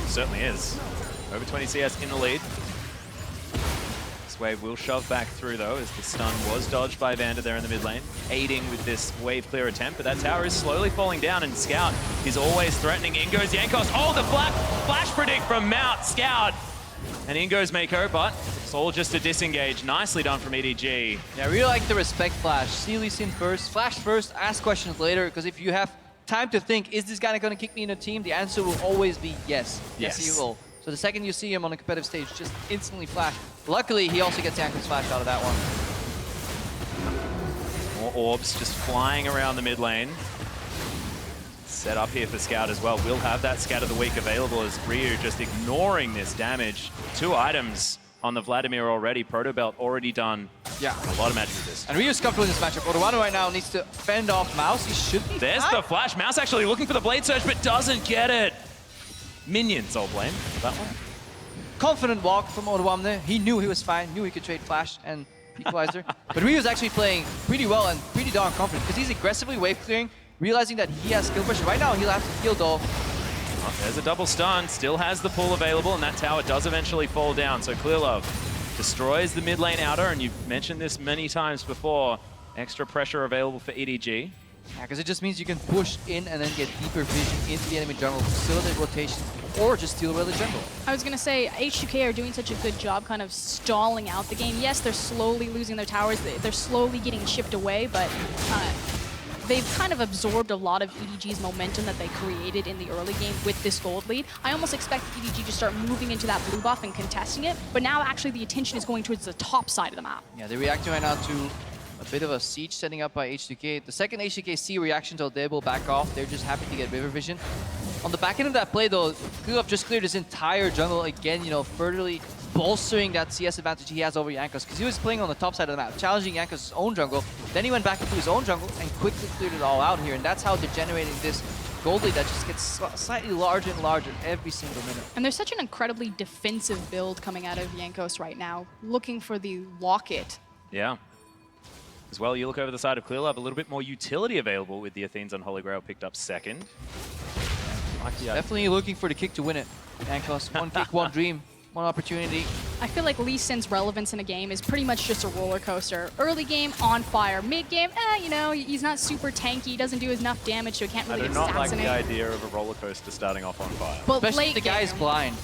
Certainly is. Over 20 CS in the lead. This wave will shove back through though, as the stun was dodged by Vander there in the mid lane, aiding with this wave clear attempt, but that tower is slowly falling down, and Scout is always threatening. In goes Jankos. Oh, the flash predict from Mount Scout. And in goes Mako, but It's all just a disengage. Nicely done from EDG. Yeah, I really like the respect flash. See Lee Sin first, flash first, ask questions later, because if you have time to think, is this guy going to kick me in a team? The answer will always be yes. Yes, he will. So the second you see him on a competitive stage, just instantly flash. Luckily, he also gets Yanko's flash out of that one. More orbs just flying around the mid lane. Set up here for Scout as well. We'll have that Scout of the Week available as Ryu just ignoring this damage. 2 items on the Vladimir already. Proto Belt already done. Yeah. A lot of magic resist. And Ryu's comfortable in this matchup. Odoamne right now needs to fend off Mouse. He should be There's fine. the flash. Mouse actually looking for the Blade Surge, but doesn't get it. Minions, I'll blame that one. Confident walk from Odoamne. He knew he was fine, knew he could trade flash and equalizer. But Ryu's actually playing pretty well and pretty darn confident because he's aggressively wave clearing, realizing that he has skill pressure. Right now, he'll have to heal though. Oh, there's a double stun. Still has the pull available, and that tower does eventually fall down. So Clearlove destroys the mid lane outer, and you've mentioned this many times before. Extra pressure available for EDG. Yeah, because it just means you can push in and then get deeper vision into the enemy jungle, facilitate rotation, or just steal away the jungle. I was going to say, H2K are doing such a good job kind of stalling out the game. Yes, they're slowly losing their towers. They're slowly getting chipped away, but they've kind of absorbed a lot of EDG's momentum that they created in the early game with this gold lead. I almost expect EDG to start moving into that blue buff and contesting it, but now actually the attention is going towards the top side of the map. Yeah, they're reacting right now to a bit of a siege setting up by H2K. The second H2K see reaction to they will back off. They're just happy to get river vision. On the back end of that play though, Clearlove just cleared his entire jungle again, you know, furtherly bolstering that CS advantage he has over Jankos, because he was playing on the top side of the map, challenging Jankos' own jungle. Then he went back into his own jungle and quickly cleared it all out here, and that's how they're generating this gold lead that just gets slightly larger and larger every single minute. And there's such an incredibly defensive build coming out of Jankos right now, looking for the locket. Yeah. As well, you look over the side of Clearlove, a little bit more utility available with the Athene's Unholy Grail picked up second. Definitely looking for the kick to win it. Jankos, one kick, one dream, one opportunity. I feel like Lee Sin's relevance in a game is pretty much just a roller coaster. Early game, on fire. Mid game, you know, he's not super tanky, he doesn't do enough damage, so he can't really I do not like assassinate. the idea of a roller coaster starting off on fire. But Especially late if the guy's game, blind.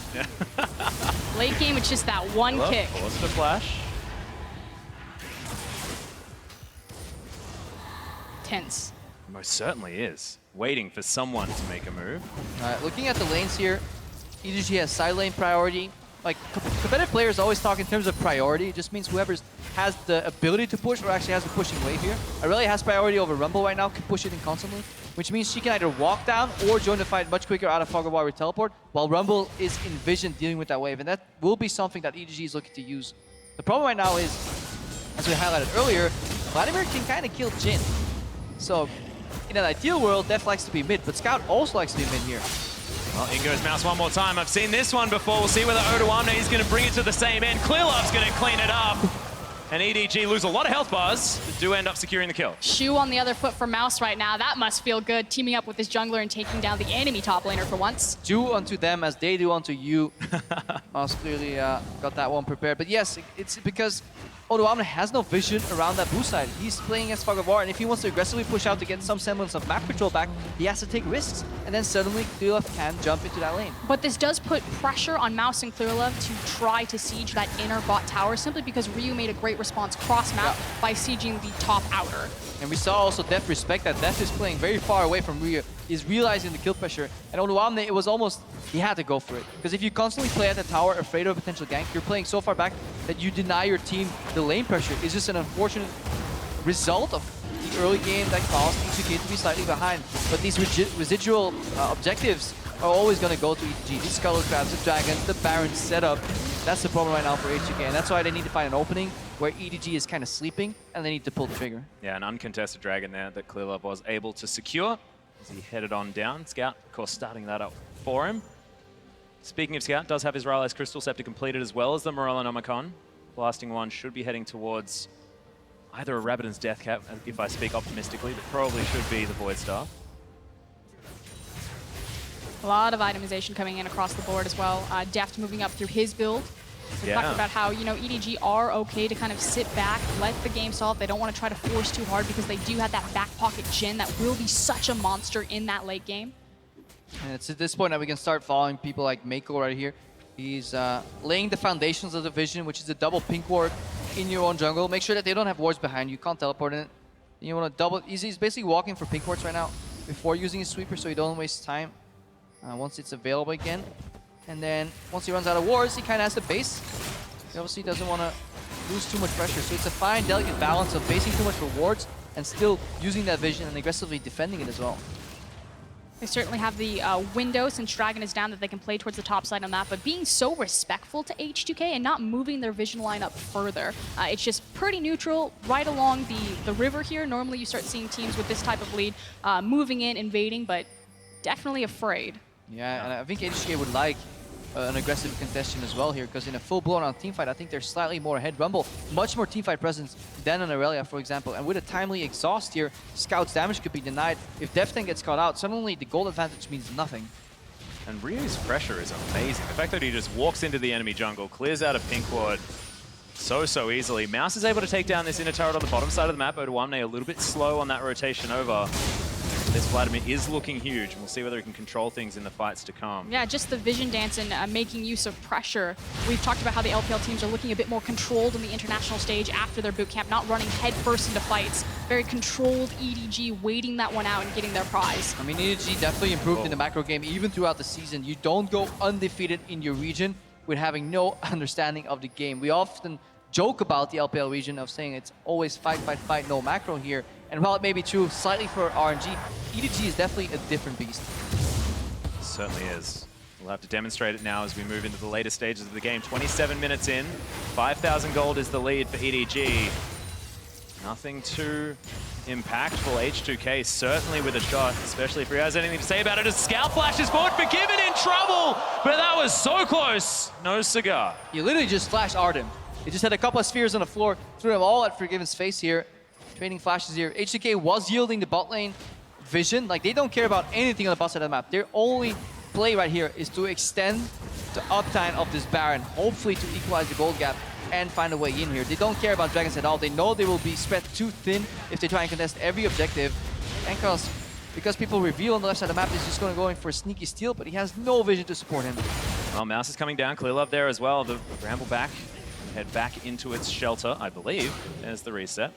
late game, it's just that one kick. Forced a flash. Tense. Most certainly is. Waiting for someone to make a move. Looking at the lanes here, EDG has side lane priority. Like, competitive players always talk in terms of priority. It just means whoever has the ability to push or actually has the pushing wave here. Irelia has priority over Rumble right now, can push it in constantly, which means she can either walk down or join the fight much quicker out of Fog of War with teleport, while Rumble is in vision dealing with that wave, and that will be something that EDG is looking to use. The problem right now is, as we highlighted earlier, Vladimir can kind of kill Jhin. So, in an ideal world, Def likes to be mid, but Scout also likes to be mid here. Well, in goes Mouse one more time. I've seen this one before. We'll see whether Odoamne is going to bring it to the same end. Clearlove's going to clean it up. And EDG lose a lot of health bars, but do end up securing the kill. Shoe on the other foot for Mouse right now. That must feel good, teaming up with his jungler and taking down the enemy top laner for once. Do unto them as they do unto you. Mouse clearly got that one prepared. But yes, it's because Odoamne has no vision around that blue side. He's playing as Fog of War, and if he wants to aggressively push out to get some semblance of map control back, he has to take risks. And then suddenly, Clearlove can jump into that lane. But this does put pressure on Mouse and Clearlove to try to siege that inner bot tower, simply because Ryu made a great response cross-map by sieging the top outer. And we saw also Def respect that. Def is playing very far away from Ryu. He's realizing the kill pressure. And Odoamne, it was almost, he had to go for it. Because if you constantly play at the tower afraid of a potential gank, you're playing so far back that you deny your team the lane pressure. It's just an unfortunate result of the early game that caused H2K to be slightly behind. But these residual objectives are always going to go to EDG. These Skull Crabs, the Dragons, the Baron setup. That's the problem right now for H2K. And that's why they need to find an opening where EDG is kind of sleeping and they need to pull the trigger. Yeah, an uncontested dragon there that Clearlove was able to secure as he headed on down. Scout, of course, starting that up for him. Speaking of Scout, does have his Rylai's Crystal Scepter completed as well as the Morellonomicon. Blasting one should be heading towards either a Rabbidan's Death Cap, if I speak optimistically, but probably should be the Void Staff. A lot of itemization coming in across the board as well. Deft moving up through his build. We talked about how, you know, EDG are okay to kind of sit back, let the game solve. They don't want to try to force too hard because they do have that back pocket Jhin that will be such a monster in that late game. And it's at this point that we can start following people like Mako right here. He's laying the foundations of the vision, which is a double pink ward in your own jungle. Make sure that they don't have wards behind you. Can't teleport in it. You want to double. He's basically walking for pink wards right now before using his sweeper, so he don't waste time once it's available again. And then once he runs out of wards, he kind of has to base. He obviously doesn't want to lose too much pressure. So it's a fine, delicate balance of basing too much for wards and still using that vision and aggressively defending it as well. They certainly have the window, since Dragon is down, that they can play towards the top side on that, but being so respectful to H2K and not moving their vision line up further. It's just pretty neutral right along the river here. Normally you start seeing teams with this type of lead moving in, invading, but definitely afraid. Yeah, and I think H2K would like an aggressive contestation as well here, because in a full blown-on teamfight, I think they're slightly more ahead. Rumble, much more teamfight presence than on Aurelia, for example. And with a timely exhaust here, Scout's damage could be denied. If Death10 gets caught out, suddenly the gold advantage means nothing. And Ryu's pressure is amazing. The fact that he just walks into the enemy jungle, clears out a pink ward so easily. Mouse is able to take down this inner turret on the bottom side of the map. Odoamne a little bit slow on that rotation over. This Vladimir is looking huge. We'll see whether he can control things in the fights to come. Yeah, just the vision dance and making use of pressure. We've talked about how the LPL teams are looking a bit more controlled on the international stage after their boot camp, not running headfirst into fights. Very controlled EDG, waiting that one out and getting their prize. I mean, EDG definitely improved in the macro game even throughout the season. You don't go undefeated in your region with having no understanding of the game. We often joke about the LPL region of saying it's always fight, no macro here. And while it may be true slightly for RNG, EDG is definitely a different beast. Certainly is. We'll have to demonstrate it now as we move into the later stages of the game. 27 minutes in, 5,000 gold is the lead for EDG. Nothing too impactful. H2K certainly with a shot, especially if he has anything to say about it, as Scout flashes forward. Forgiven in trouble, but that was so close. No cigar. You literally just flash Arden. He just had a couple of spheres on the floor, threw them all at Forgiven's face here. Trading flashes here. H2K was yielding the bot lane vision. Like, they don't care about anything on the bot side of the map. Their only play right here is to extend the uptime of this Baron, hopefully to equalize the gold gap and find a way in here. They don't care about Dragons at all. They know they will be spread too thin if they try and contest every objective. And because people reveal on the left side of the map, he's just going to go in for a sneaky steal, but he has no vision to support him. Well, Mouse is coming down. Clear Love there as well. The Bramble back. Head back into its shelter, I believe. There's the reset.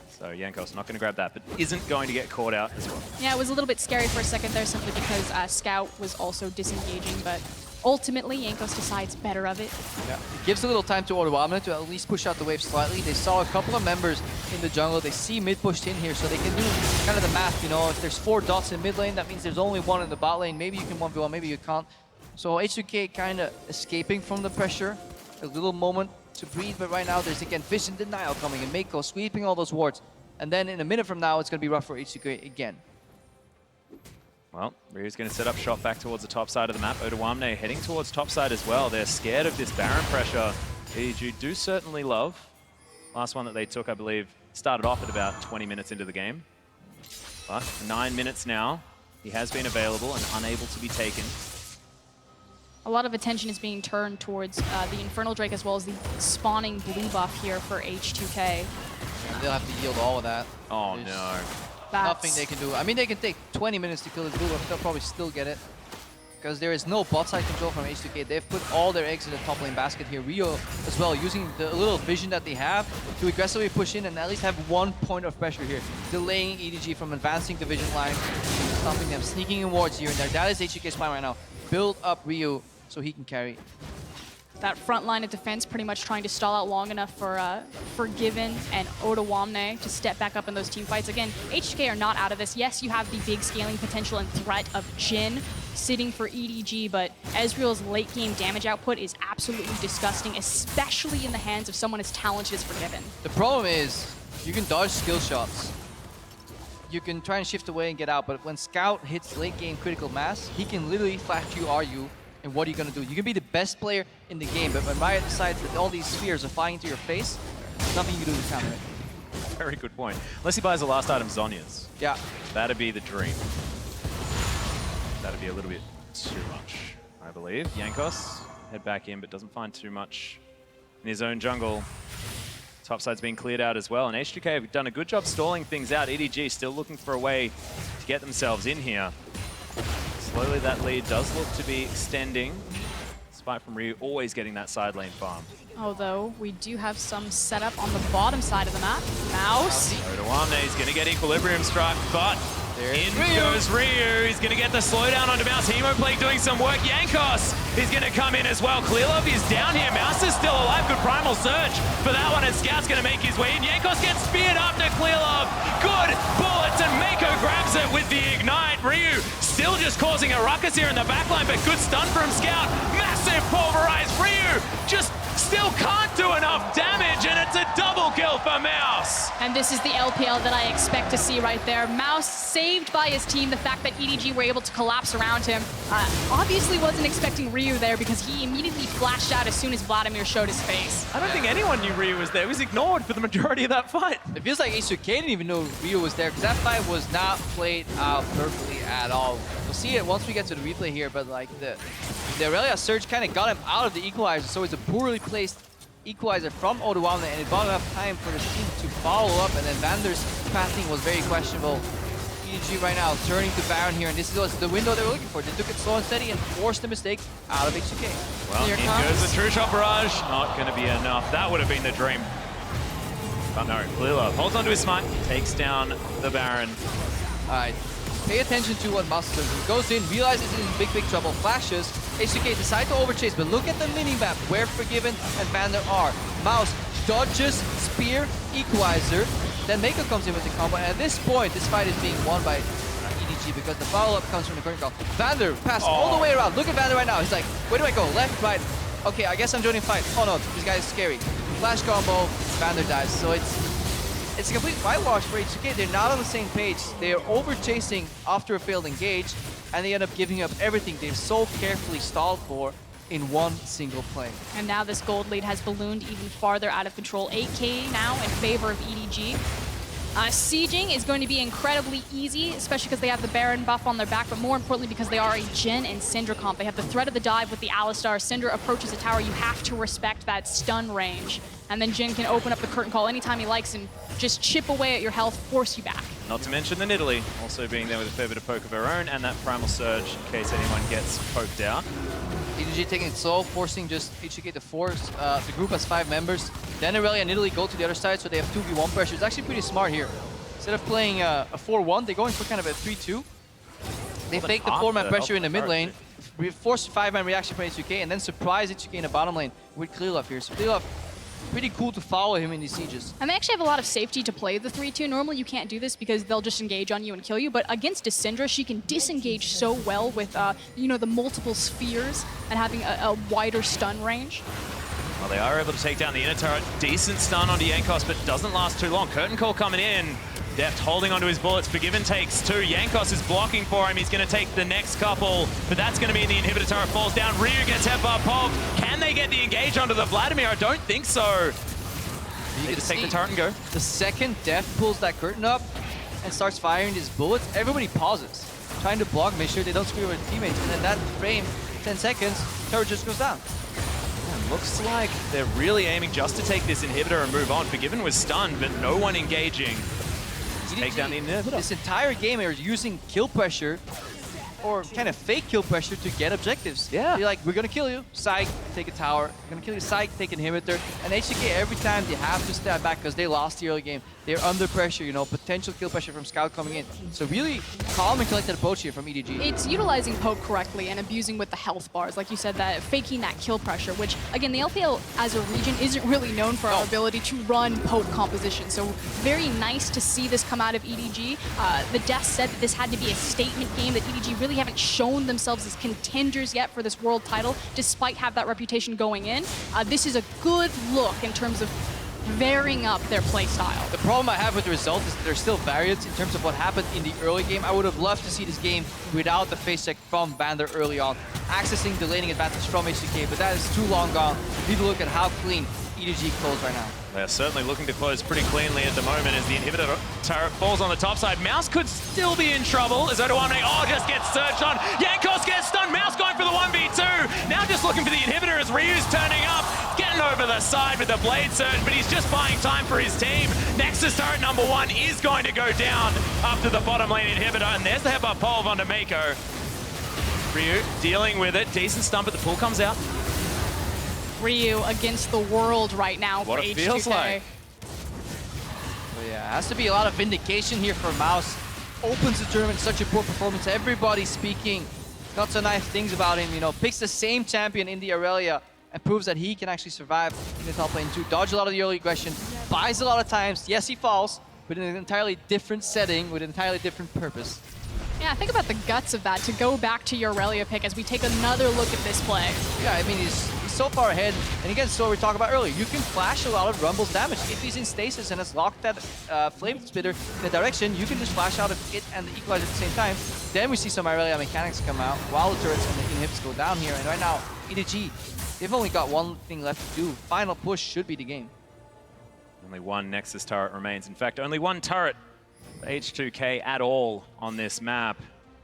So Jankos not going to grab that, but isn't going to get caught out as well. Yeah, it was a little bit scary for a second there simply because Scout was also disengaging, but ultimately Jankos decides better of it. Yeah, it gives a little time to Odoamne to at least push out the wave slightly. They saw a couple of members in the jungle. They see mid pushed in here, so they can do kind of the math, you know, if there's 4 dots in mid lane, that means there's only 1 in the bot lane. Maybe you can 1v1, maybe you can't. So H2K kind of escaping from the pressure. A little moment to breathe, but right now there's again vision denial coming and Mako sweeping all those wards. And then in a minute from now, it's going to be rough for H2K again. Well, Ryu's going to set up shop back towards the top side of the map. Odoamne heading towards top side as well. They're scared of this Baron pressure. EDG do certainly love. Last one that they took, I believe, started off at about 20 minutes into the game. But 9 minutes now. He has been available and unable to be taken. A lot of attention is being turned towards the Infernal Drake as well as the spawning blue buff here for H2K. And they'll have to yield all of that. Oh, There's no. nothing they can do. I mean, they can take 20 minutes to kill this blue buff. They'll probably still get it. Because there is no bot side control from H2K. They've put all their eggs in the top lane basket here. Rio as well, using the little vision that they have to aggressively push in and at least have 1 point of pressure here. Delaying EDG from advancing the vision line, stopping them, sneaking in wards here and there. That is H2K's plan right now. Build up Rio so he can carry. That front line of defense pretty much trying to stall out long enough for Forgiven and Odoamne to step back up in those team fights. Again, H2K are not out of this. Yes, you have the big scaling potential and threat of Jhin sitting for EDG, but Ezreal's late game damage output is absolutely disgusting, especially in the hands of someone as talented as Forgiven. The problem is you can dodge skill shots. You can try and shift away and get out, but when Scout hits late game critical mass, he can literally flash you. And what are you going to do? You can be the best player in the game, but when Riot decides that all these spheres are flying into your face, there's nothing you can do to counter it. Very good point. Unless he buys the last item, Zhonya's. Yeah. That'd be the dream. That'd be a little bit too much, I believe. Jankos head back in, but doesn't find too much in his own jungle. Topside's been cleared out as well, and H2K have done a good job stalling things out. EDG still looking for a way to get themselves in here. Slowly that lead does look to be extending. despite from Ryu always getting that side lane farm. Although we do have some setup on the bottom side of the map. Mouse. Odoamne is going to get equilibrium struck, but in goes Ryu. He's going to get the slowdown onto Mouse. Hemoplague doing some work. Jankos is going to come in as well. Clearlove is down here. Mouse is still alive. Good primal surge for that one, and Scout's going to make his way in. Jankos gets speared up to Clearlove. Good bullets, and Mako grabs it with the ignite. Ryu still just causing a ruckus here in the backline, but good stun from Scout. Massive pulverize. Ryu just still can't do enough damage, and it's a double kill for Mouse. And this is the LPL that I expect to see right there. Mouse saved by his team. The fact that EDG were able to collapse around him. Obviously wasn't expecting Ryu there because he immediately flashed out as soon as Vladimir showed his face. I don't think anyone knew Ryu was there. He was ignored for the majority of that fight. It feels like H2K didn't even know Ryu was there because that fight was not played out perfectly at all. We'll see it once we get to the replay here, but like the Aurelia surge kind of got him out of the equalizer, so it's a poorly placed equalizer from Odoamne, and it bought enough time for the team to follow up, and then Vander's pathing was very questionable. EDG right now turning to Baron here, and this is the window they were looking for. They took it slow and steady and forced the mistake out of H2K. Well, in goes the True Shot Barrage. Not going to be enough. That would have been the dream. But no, Clearlove holds onto his smite, takes down the Baron. All right. Pay attention to what Mouse does. He goes in, realizes he's in big trouble, flashes. H2K decide to overchase, but look at the mini-map where Forgiven and Vander are. Mouse dodges, spear, equalizer, then Mako comes in with the combo, and at this point, this fight is being won by EDG because the follow-up comes from the current call. Vander passed all the way around. Look at Vander right now. He's like, where do I go? Left, right? Okay, I guess I'm joining fight. Oh no, this guy is scary. Flash combo, Vander dies. So it's a complete whitewash for H2K. They're not on the same page. They're over-chasing after a failed engage, and they end up giving up everything they've so carefully stalled for in one single play. And now this gold lead has ballooned even farther out of control. 8K now in favor of EDG. Sieging is going to be incredibly easy, especially because they have the Baron buff on their back, but more importantly because they are a Jhin and Syndra comp. They have the threat of the dive with the Alistar. Syndra approaches the tower. You have to respect that stun range. And then Jhin can open up the curtain call anytime he likes and just chip away at your health, force you back. Not to mention the Nidalee also being there with a fair bit of poke of her own, and that primal surge in case anyone gets poked out. EDG taking it slow, forcing just H2K to force. The group has 5 members. Then Aurelia and Nidalee go to the other side, so they have 2v1 pressure. It's actually pretty smart here. Instead of playing a 4-1, they're going for kind of a 3-2. They fake the 4-man pressure in the mid lane, force 5-man reaction from H2K, and then surprise H2K in the bottom lane with Clearlove here. So Clearlove, pretty cool to follow him in these sieges. And they actually have a lot of safety to play the 3-2. Normally you can't do this because they'll just engage on you and kill you, but against a Syndra, she can disengage so well with you know, the multiple spheres and having a wider stun range. Well, they are able to take down the inner turret. Decent stun onto Jankos, but doesn't last too long. Curtain call coming in. Deft holding onto his bullets. Forgiven takes 2. Jankos is blocking for him. He's going to take the next couple, but that's going to mean the inhibitor turret falls down. Ryu gets headbutt poked. Can they get the engage onto the Vladimir? I don't think so. You just take the turret and go. The second Deft pulls that curtain up and starts firing his bullets, everybody pauses, trying to block, make sure they don't screw over teammates, and then that frame, 10 seconds, turret just goes down. Looks like they're really aiming just to take this inhibitor and move on. Forgiven was stunned, but no one engaging. Take down the inhibitor. This entire game are using kill pressure, or kind of fake kill pressure to get objectives. Yeah. They're like, we're gonna kill you, psych, take a tower. We're gonna kill you, psych, take an inhibitor. And H2K, every time they have to step back because they lost the early game. They're under pressure, you know, potential kill pressure from Scout coming in. So really calm and collected approach here from EDG. It's utilizing poke correctly and abusing with the health bars, like you said, that faking that kill pressure, which again, the LPL as a region isn't really known for our ability to run poke composition. So very nice to see this come out of EDG. The Death said that this had to be a statement game, that EDG really haven't shown themselves as contenders yet for this world title, despite have that reputation going in. This is a good look in terms of varying up their play style. The problem I have with the result is that there's still variance in terms of what happened in the early game. I would have loved to see this game without the face check from Vander early on, accessing the laning advantage from H2K, but that is too long gone. Need to look at how clean EDG closed right now. They're certainly looking to close pretty cleanly at the moment as the inhibitor turret falls on the top side. Mouse could still be in trouble as Odoamne, just gets surged on. Jankos gets stunned. Mouse going for the 1v2. Now just looking for the inhibitor as Ryu's turning up. Getting over the side with the blade surge, but he's just buying time for his team. Nexus turret number 1 is going to go down after the bottom lane inhibitor, and there's the headbutt pole onto Mako. Ryu dealing with it. Decent stump, but the pull comes out. Ryu against the world right now for What H2K. it feels like. But yeah, it has to be a lot of vindication here for Mouse. Opens the tournament, such a poor performance. Everybody speaking not so nice things about him. You know, picks the same champion in the Aurelia and proves that he can actually survive in the top lane too. Dodge a lot of the early aggression, buys a lot of times. Yes, he falls, but in an entirely different setting with an entirely different purpose. Yeah, think about the guts of that to go back to your Aurelia pick as we take another look at this play. Yeah, I mean, he's so far ahead. And again, so we talked about earlier, you can flash a lot of Rumble's damage. If he's in stasis and has locked that Flame Spitter in the direction, you can just flash out of it and the Equalizer at the same time. Then we see some Aurelia mechanics come out while the turrets and the inhibs go down here. And right now, EDG, they've only got one thing left to do. Final push should be the game. Only one Nexus turret remains. In fact, only one turret for H2K at all on this map.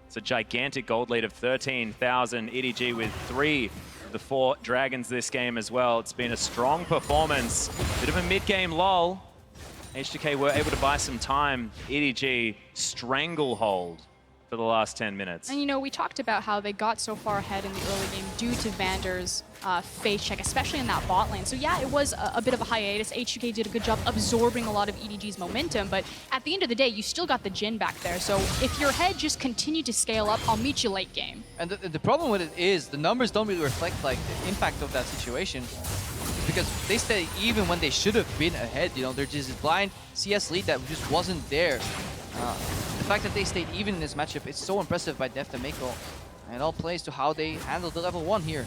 It's a gigantic gold lead of 13,000. EDG with 3 of the 4 dragons this game as well. It's been a strong performance. Bit of a mid-game lull. H2K were able to buy some time. EDG stranglehold for the last 10 minutes. And you know, we talked about how they got so far ahead in the early game due to Vander's face check, especially in that bot lane. So yeah, it was a bit of a hiatus. H2K did a good job absorbing a lot of EDG's momentum, but at the end of the day, you still got the Jhin back there. So if your head just continued to scale up, I'll meet you late game. And the problem with it is the numbers don't really reflect like the impact of that situation. It's because they stay even when they should have been ahead. You know, there's just a blind CS lead that just wasn't there. The fact that they stayed even in this matchup is so impressive by Deft and Mako. And it all plays to how they handled the level 1 here.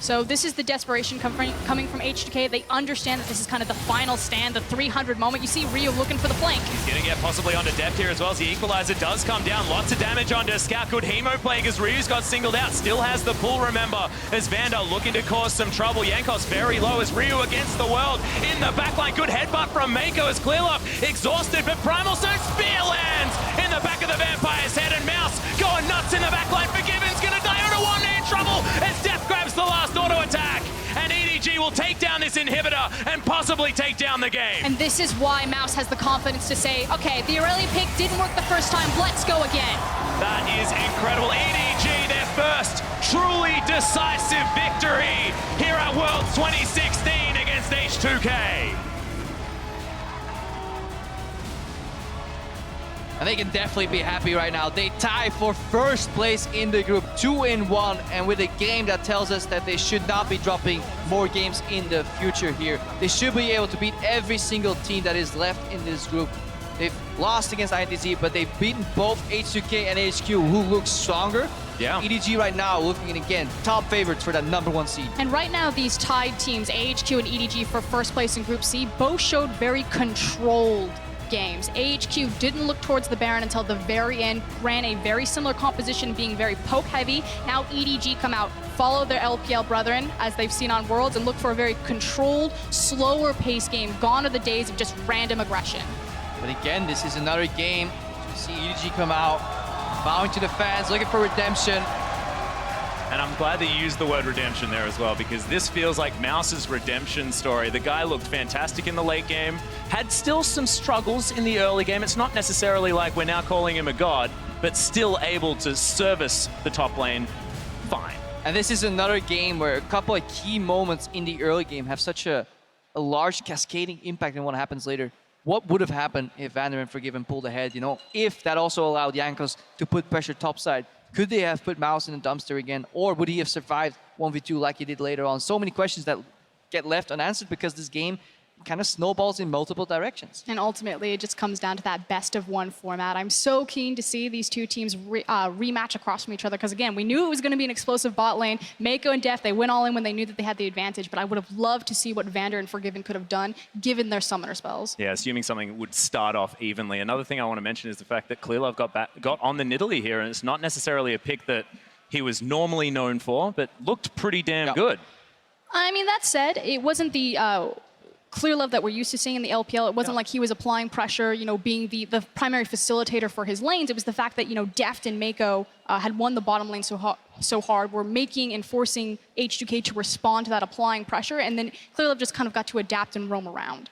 So this is the desperation coming from H2K. They understand that this is kind of the final stand, the 300 moment. You see Ryu looking for the flank. He's going to get possibly onto Deft here as well as the Equalizer does come down. Lots of damage onto Scout. Good Hemo play because Ryu's got singled out. Still has the pull, remember, as Vander looking to cause some trouble. Jankos very low as Ryu against the world. In the backline, good headbutt from Mako as Clearlove exhausted, but Primal Stone Spear lands in the back of the Vampire's head, and Mouse going nuts in the backline. Forgiven's going to die onto one-man trouble as Deft grabs the last auto attack, and EDG will take down this inhibitor and possibly take down the game. And this is why Mouse has the confidence to say, okay, the Aurelia pick didn't work the first time, let's go again. That is incredible. EDG, their first truly decisive victory here at Worlds 2016 against H2K. And they can definitely be happy right now. They tie for first place in the group, 2-1, and with a game that tells us that they should not be dropping more games in the future here. They should be able to beat every single team that is left in this group. They've lost against INTZ, but they've beaten both H2K and HQ, who look stronger. Yeah. EDG right now looking, again, top favorites for that #1 seed. And right now, these tied teams, AHQ and EDG for first place in Group C, both showed very controlled games. AHQ didn't look towards the Baron until the very end, ran a very similar composition, being very poke heavy. Now EDG come out, follow their LPL brethren, as they've seen on Worlds, and look for a very controlled, slower pace game. Gone are the days of just random aggression. But again, this is another game. You see EDG come out, bowing to the fans, looking for redemption. And I'm glad they used the word redemption there as well, because this feels like Mouse's redemption story. The guy looked fantastic in the late game, had still some struggles in the early game. It's not necessarily like we're now calling him a god, but still able to service the top lane fine. And this is another game where a couple of key moments in the early game have such a large cascading impact on what happens later. What would have happened if Vander and Forgiven pulled ahead, you know, if that also allowed Jankos to put pressure topside? Could they have put Mouse in the dumpster again, or would he have survived 1v2 like he did later on? So many questions that get left unanswered because this game kind of snowballs in multiple directions. And ultimately, it just comes down to that best-of-1 format. I'm so keen to see these two teams rematch across from each other, because again, we knew it was going to be an explosive bot lane. Mako and Deft, they went all in when they knew that they had the advantage, but I would have loved to see what Vander and Forgiven could have done, given their summoner spells. Yeah, assuming something would start off evenly. Another thing I want to mention is the fact that Clearlove got on the Nidalee here, and it's not necessarily a pick that he was normally known for, but looked pretty damn good. I mean, that said, it wasn't the Clearlove that we're used to seeing in the LPL. It wasn't like he was applying pressure, you know, being the primary facilitator for his lanes. It was the fact that, you know, Deft and Mako had won the bottom lane so hard, were making and forcing H2K to respond to that applying pressure, and then Clearlove just kind of got to adapt and roam around.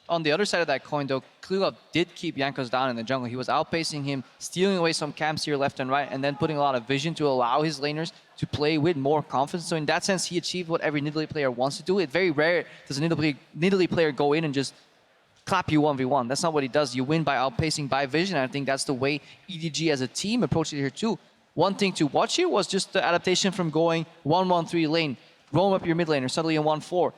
On the other side of that coin, though, Klilov did keep Jankos down in the jungle. He was outpacing him, stealing away some camps here left and right, and then putting a lot of vision to allow his laners to play with more confidence. So in that sense, he achieved what every Nidalee player wants to do. It's very rare does a Nidalee player go in and just clap you 1v1. That's not what he does. You win by outpacing, by vision. And I think that's the way EDG as a team approached it here too. One thing to watch here was just the adaptation from going 1-1-3 lane, roam up your mid lane, or suddenly a 1-4.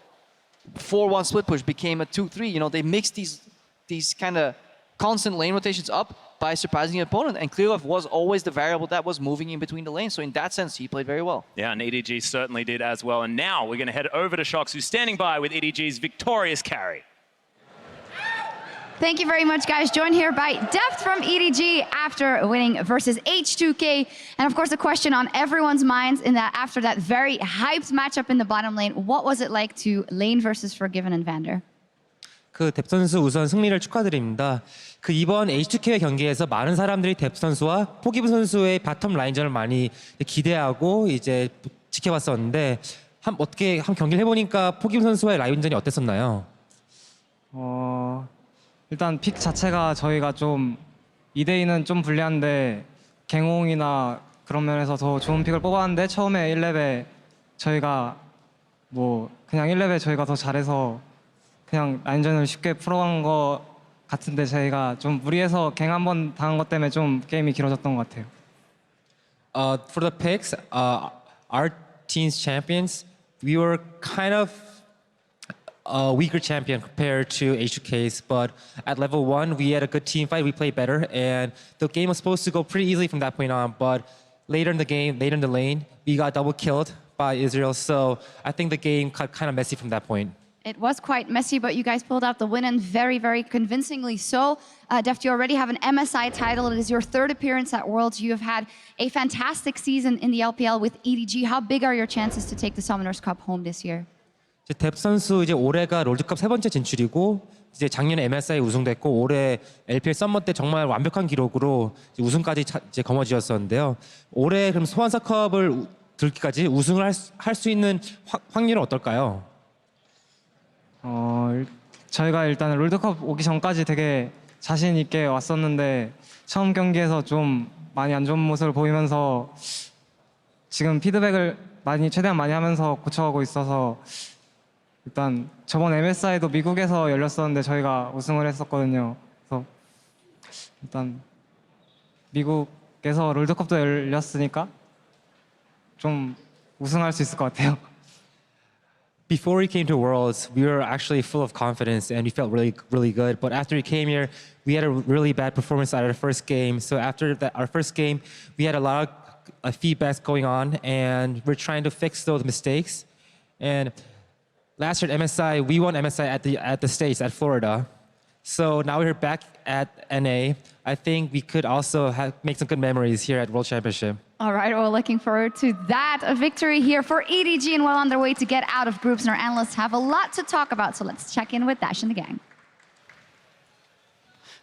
4-1 split push became a 2-3. You know, they mixed these kind of constant lane rotations up by surprising the opponent. And Klilov was always the variable that was moving in between the lanes. So in that sense, he played very well. Yeah, and EDG certainly did as well. And now we're going to head over to Shox, who's standing by with EDG's victorious carry. Thank you very much, guys. Joined here by Deft from EDG after winning versus H2K. And of course, the question on everyone's minds in that after that very hyped matchup in the bottom lane, what was it like to lane versus Forgiven and Vander? 뎁 선수 우선 승리를 축하드립니다. 이번 H2K 경기에서 많은 사람들이 뎁 선수와 포기브 선수의 바텀 라인전을 많이 기대하고 이제 지켜봤었는데 어떻게 한 경기를 해보니까 포기브 선수와의 라인전이 어땠었나요? 일단 픽 자체가 저희가 좀 2대2는 좀 불리한데 갱홍이나 그런 면에서 더 좋은 픽을 뽑았는데 처음에 1렙에 저희가 그냥 1렙에 저희가 더 잘해서 그냥 라인전을 쉽게 풀어간 것 같은데 저희가 좀 무리해서 갱 한번 당한 것 때문에 좀 게임이 길어졌던 것 같아요. For the picks, our team's champions, we were kind of a weaker champion compared to H2K's, but at level 1 we had a good team fight, we played better, and the game was supposed to go pretty easily from that point on, but later in the game, later in the lane, we got double killed by Israel, so I think the game got kind of messy from that point. It was quite messy, but you guys pulled out the win and very, very convincingly so. Deft, you already have an MSI title. It is your third appearance at Worlds. You have had a fantastic season in the LPL with EDG. How big are your chances to take the Summoners Cup home this year? 뎁 선수 이제 올해가 롤드컵 세 번째 진출이고 이제 작년에 MSI 우승됐고 올해 LPL 썸머 때 정말 완벽한 기록으로 이제 우승까지 이제 거머쥐었었는데요. 올해 그럼 소환사컵을 들기까지 우승을 할 수 있는 확률은 어떨까요? 저희가 일단 롤드컵 오기 전까지 되게 자신 있게 왔었는데 처음 경기에서 좀 많이 안 좋은 모습을 보이면서 지금 피드백을 최대한 많이 하면서 고쳐가고 있어서 일단 저번 MSI도 미국에서 열렸었는데 저희가 우승을 했었거든요. 그래서 일단 미국에서 롤드컵도 열렸으니까 좀 우승할 수 있을 것 같아요. Before we came to Worlds, we were actually full of confidence and we felt really, really good. But after we came here, we had a really bad performance out of the first game. So after our first game, we had a lot of feedbacks going on and we're trying to fix those mistakes. And last year at MSI, we won MSI at the States, at Florida. So now we're back at NA. I think we could also make some good memories here at World Championship. All right, well, looking forward to that. A victory here for EDG and well on their way to get out of groups. And our analysts have a lot to talk about, so let's check in with Dash and the gang.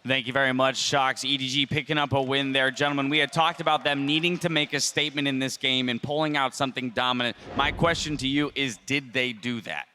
Thank you very much, Shox. EDG picking up a win there. Gentlemen, we had talked about them needing to make a statement in this game and pulling out something dominant. My question to you is, did they do that?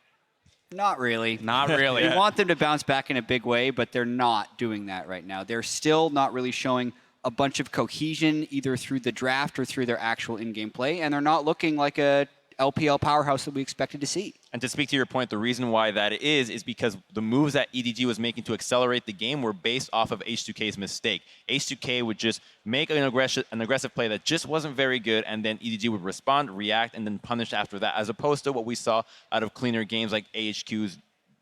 Not really. Not really. We want them to bounce back in a big way, but they're not doing that right now. They're still not really showing a bunch of cohesion either through the draft or through their actual in-game play, and they're not looking like a LPL powerhouse that we expected to see. And to speak to your point, the reason why that is because the moves that EDG was making to accelerate the game were based off of H2K's mistake. H2K would just make an aggressive play that just wasn't very good, and then EDG would respond, react, and then punish after that, as opposed to what we saw out of cleaner games like AHQ's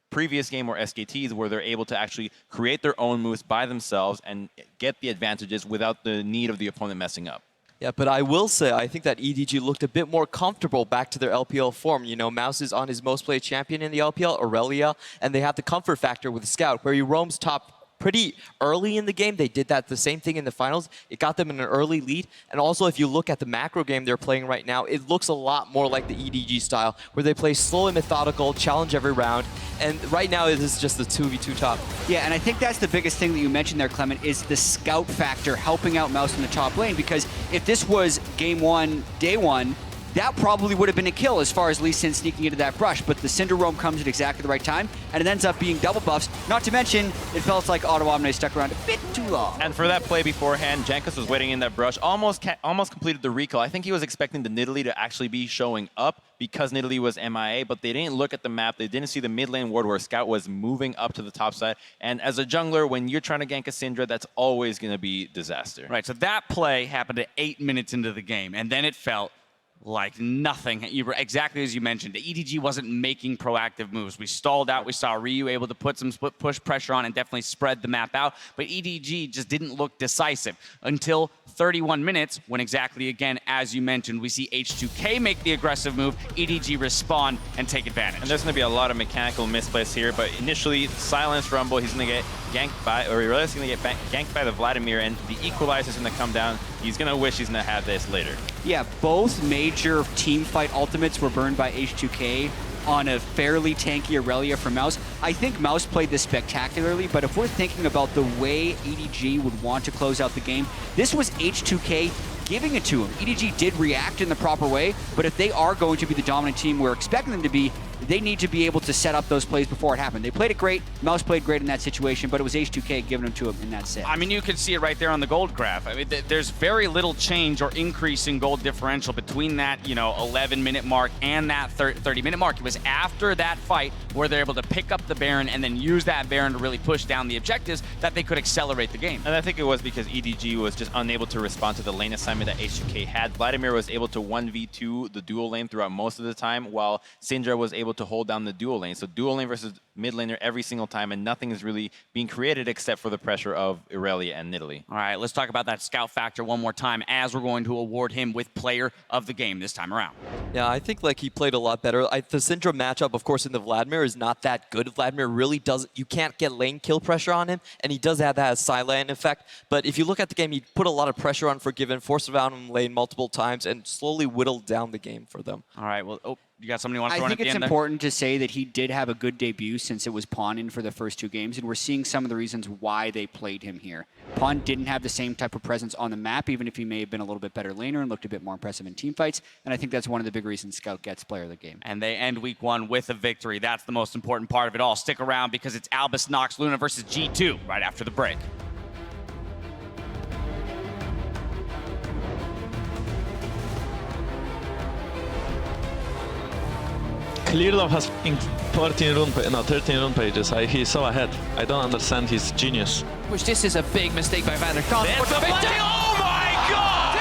previous game or SKT's, where they're able to actually create their own moves by themselves and get the advantages without the need of the opponent messing up. Yeah, but I will say, I think that EDG looked a bit more comfortable back to their LPL form. You know, Mouse is on his most played champion in the LPL, Aurelia, and they have the comfort factor with Scout, where he roams top pretty early in the game. They did that the same thing in the finals. It got them in an early lead. And also, if you look at the macro game they're playing right now, it looks a lot more like the EDG style, where they play slow and methodical, challenge every round. And right now, it is just the 2v2 top. Yeah, and I think that's the biggest thing that you mentioned there, Clement, is the scout factor helping out Mouse in the top lane. Because if this was game one, day one, that probably would have been a kill as far as Lee Sin sneaking into that brush, but the Cinder Roam comes at exactly the right time, and it ends up being double buffs. Not to mention, it felt like Auto Omni stuck around a bit too long. And for that play beforehand, Jankos was waiting in that brush, almost completed the recall. I think he was expecting the Nidalee to actually be showing up because Nidalee was MIA, but they didn't look at the map. They didn't see the mid lane ward where Scout was moving up to the top side. And as a jungler, when you're trying to gank a Syndra, that's always going to be disaster. Right, so that play happened at 8 minutes into the game, and then it felt like nothing. Exactly as you mentioned, the EDG wasn't making proactive moves. We stalled out. We saw Ryu able to put some split push pressure on and definitely spread the map out, but EDG just didn't look decisive until 31 minutes when exactly, again, as you mentioned, we see H2K make the aggressive move, EDG respond and take advantage. And there's going to be a lot of mechanical misplays here, but initially, Silence Rumble, he's going to get ganked by, or he's going to get ganked by the Vladimir, and the Equalizer is going to come down. He's going to wish he's going to have this later. Yeah, both major team fight ultimates were burned by H2K on a fairly tanky Aurelia from Mouse. I think Mouse played this spectacularly, but if we're thinking about the way EDG would want to close out the game, this was H2K giving it to him. EDG did react in the proper way, but if they are going to be the dominant team we're expecting them to be, they need to be able to set up those plays before it happened. They played it great. Mouse played great in that situation, but it was H2K giving them to him in that set. I mean, you can see it right there on the gold graph. I mean, there's very little change or increase in gold differential between that, 11-minute mark and that 30-minute mark. It was after that fight where they're able to pick up the Baron and then use that Baron to really push down the objectives that they could accelerate the game. And I think it was because EDG was just unable to respond to the lane assignment that H2K had. Vladimir was able to 1v2 the dual lane throughout most of the time, while Syndra was able to hold down the dual lane. So dual lane versus mid laner every single time, and nothing is really being created except for the pressure of Aurelia and Nidalee. All right, let's talk about that scout factor one more time as we're going to award him with player of the game this time around. Yeah, I think he played a lot better. The Syndra matchup, of course, in the Vladimir is not that good. Vladimir really doesn't, you can't get lane kill pressure on him, and he does have that silent effect. But if you look at the game, he put a lot of pressure on Forgiven, forced around him lane multiple times, and slowly whittled down the game for them. All right, well, you got something you want to throw in at the end? I think it's important to say that he did have a good debut since it was Pawn in for the first 2 games, and we're seeing some of the reasons why they played him here. Pawn didn't have the same type of presence on the map, even if he may have been a little bit better laner and looked a bit more impressive in team fights, and I think that's one of the big reasons Scout gets player of the game. And they end week 1 with a victory. That's the most important part of it all. Stick around because it's Albus Nox Luna versus G2 right after the break. Clearlove has 13 rune pages. He's so ahead. I don't understand his genius. Which this is a big mistake by Vander. There's the play. Oh my god!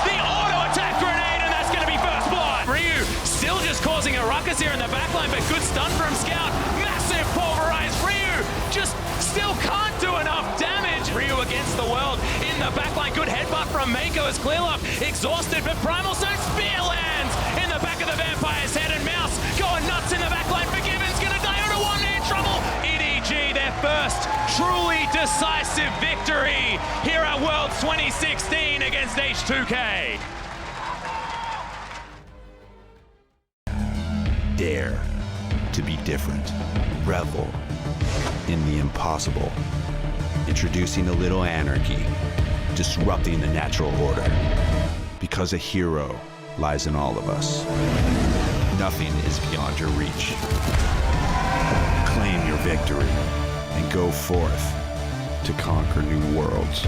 The auto attack grenade, and that's going to be first blood. Ryu still just causing a ruckus here in the backline, but good stun from Scout. Massive pulverize. Ryu just still can't do enough damage. Ryu against the world in the backline. Good headbutt from Mako as Clearlove exhausted, but Primal Stone spear lands in the back of the Vampire's head, and Mouse going nuts in the backline. Forgiven's going to die on one in trouble. EDG, their first truly decisive victory here at Worlds 2016 against H2K. Dare to be different. Revel in the impossible. Introducing a little anarchy. Disrupting the natural order. Because a hero lies in all of us. Nothing is beyond your reach. Claim your victory and go forth to conquer new worlds.